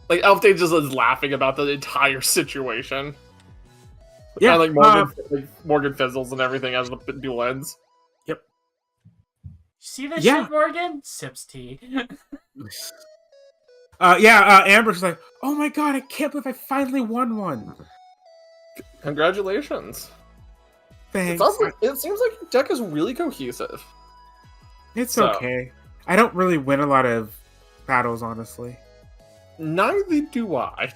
like Elfday just is laughing about the entire situation. Yeah, Kind of like Morgan fizzles and everything as the duel ends. Yep. See this Yeah. shit, Morgan? Sips tea. Amber's like, oh my god, I can't believe I finally won one. Congratulations. Thanks. It seems like your deck is really cohesive. It's So- okay. I don't really win a lot of battles, honestly. Neither do I.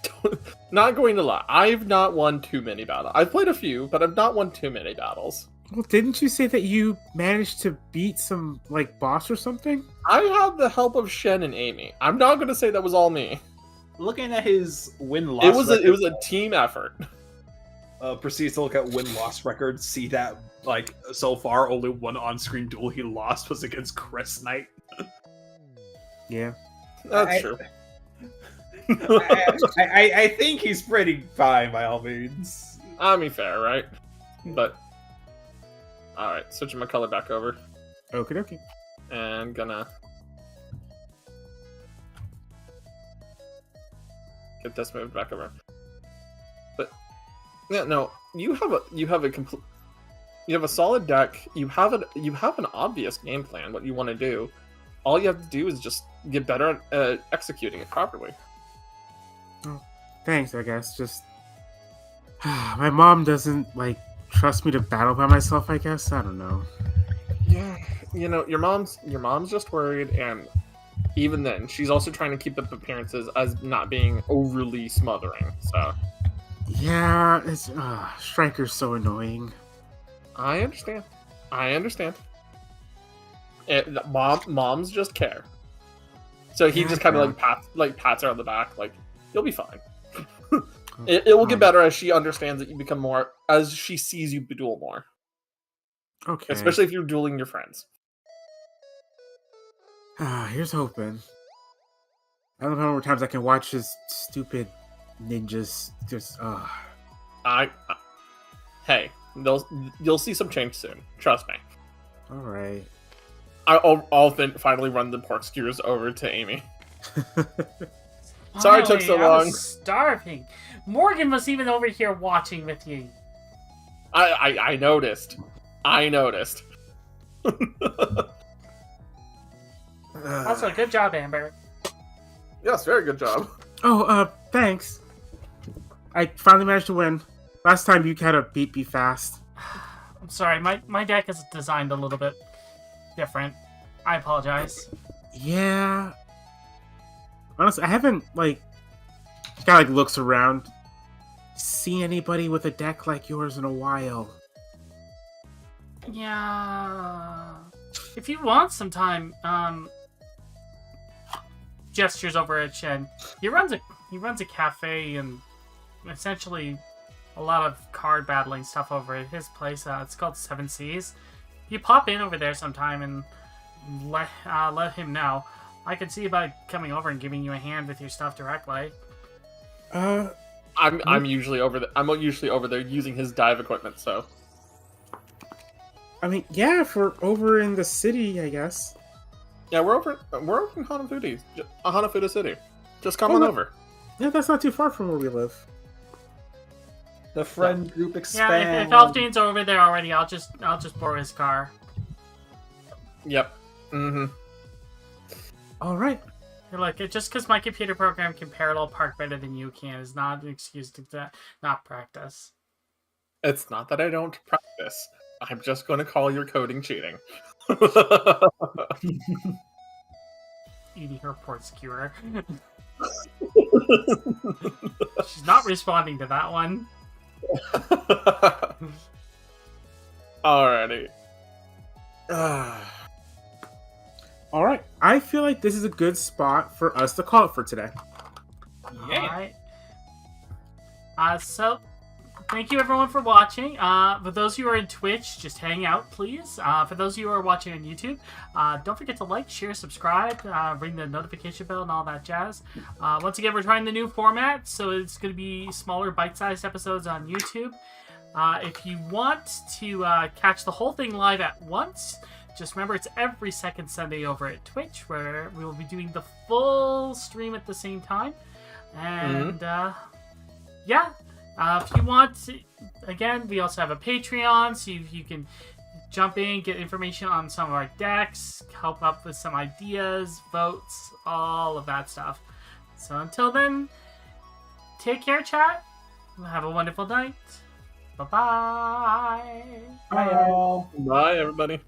Not going to lie. I've not won too many battles. I've played a few, but I've not won too many battles. Well, didn't you say that you managed to beat some, like, boss or something? I had the help of Shen and Amy. I'm not going to say that was all me. Looking at his win-loss It was record, a team effort. proceeds to look at win-loss records, see that, like, so far, only one on-screen duel he lost was against Chris Knight. Yeah. That's true. I think he's pretty fine, by all means. I mean, fair, right? But... Alright, switching my color back over. Okie dokie. And gonna... get this moved back over. But... Yeah, no. You have a solid deck. You have an obvious game plan, what you want to do. All you have to do is just get better at executing it properly. Thanks, I guess. Just... my mom doesn't, like, trust me to battle by myself, I guess? I don't know. Yeah, you know, your mom's just worried, and even then, she's also trying to keep up appearances as not being overly smothering, so... Yeah, it's... Striker's so annoying. I understand. Moms just care. So he just kind of pats her on the back, like, you'll be fine. It will get better as she understands that you become more, as she sees you duel more. Okay. Especially if you're dueling your friends. Here's hoping. I don't know how many times I can watch his stupid ninjas just, Hey, you'll see some change soon. Trust me. Alright. I'll finally run the pork skewers over to Amy. Sorry it took so I was long. starving. Morgan was even over here watching with you. I noticed. Also, good job, Amber. Yes, very good job. Thanks. I finally managed to win. Last time you kind of beat me fast. I'm sorry, my deck is designed a little bit different. I apologize. Yeah. Honestly, I haven't, like, kind of, like, looks around, seen anybody with a deck like yours in a while. Yeah. If you want some time, gestures over at Shen. He runs a cafe and essentially a lot of card battling stuff over at his place. It's called Seven Seas. You pop in over there sometime and let him know. I could see about coming over and giving you a hand with your stuff directly. I'm usually over there using his dive equipment, so. I mean, yeah, if we're over in the city, I guess. Yeah, we're over in Hanafuda City. Just come on over. Yeah, that's not too far from where we live. The friend group Yeah, expands. if Elfdane's over there already, I'll just borrow his car. Yep. Mm-hmm. All right. Look, just because my computer program can parallel park better than you can is not an excuse to not practice. It's not that I don't practice. I'm just going to call your coding cheating. Eating her port skewer. She's not responding to that one. Alrighty. All right. I feel like this is a good spot for us to call it for today. Yeah. Alright. So, thank you everyone for watching. For those who are in Twitch, just hang out, please. For those who are watching on YouTube, don't forget to like, share, subscribe, ring the notification bell, and all that jazz. Once again, we're trying the new format, so it's going to be smaller, bite-sized episodes on YouTube. If you want to catch the whole thing live at once, just remember it's every second Sunday over at Twitch, where we will be doing the full stream at the same time. And yeah, if you want, again, we also have a Patreon, so you can jump in, get information on some of our decks, help up with some ideas, votes, all of that stuff. So until then, take care, chat. Have a wonderful night. Bye-bye. Bye, all. Bye, everybody.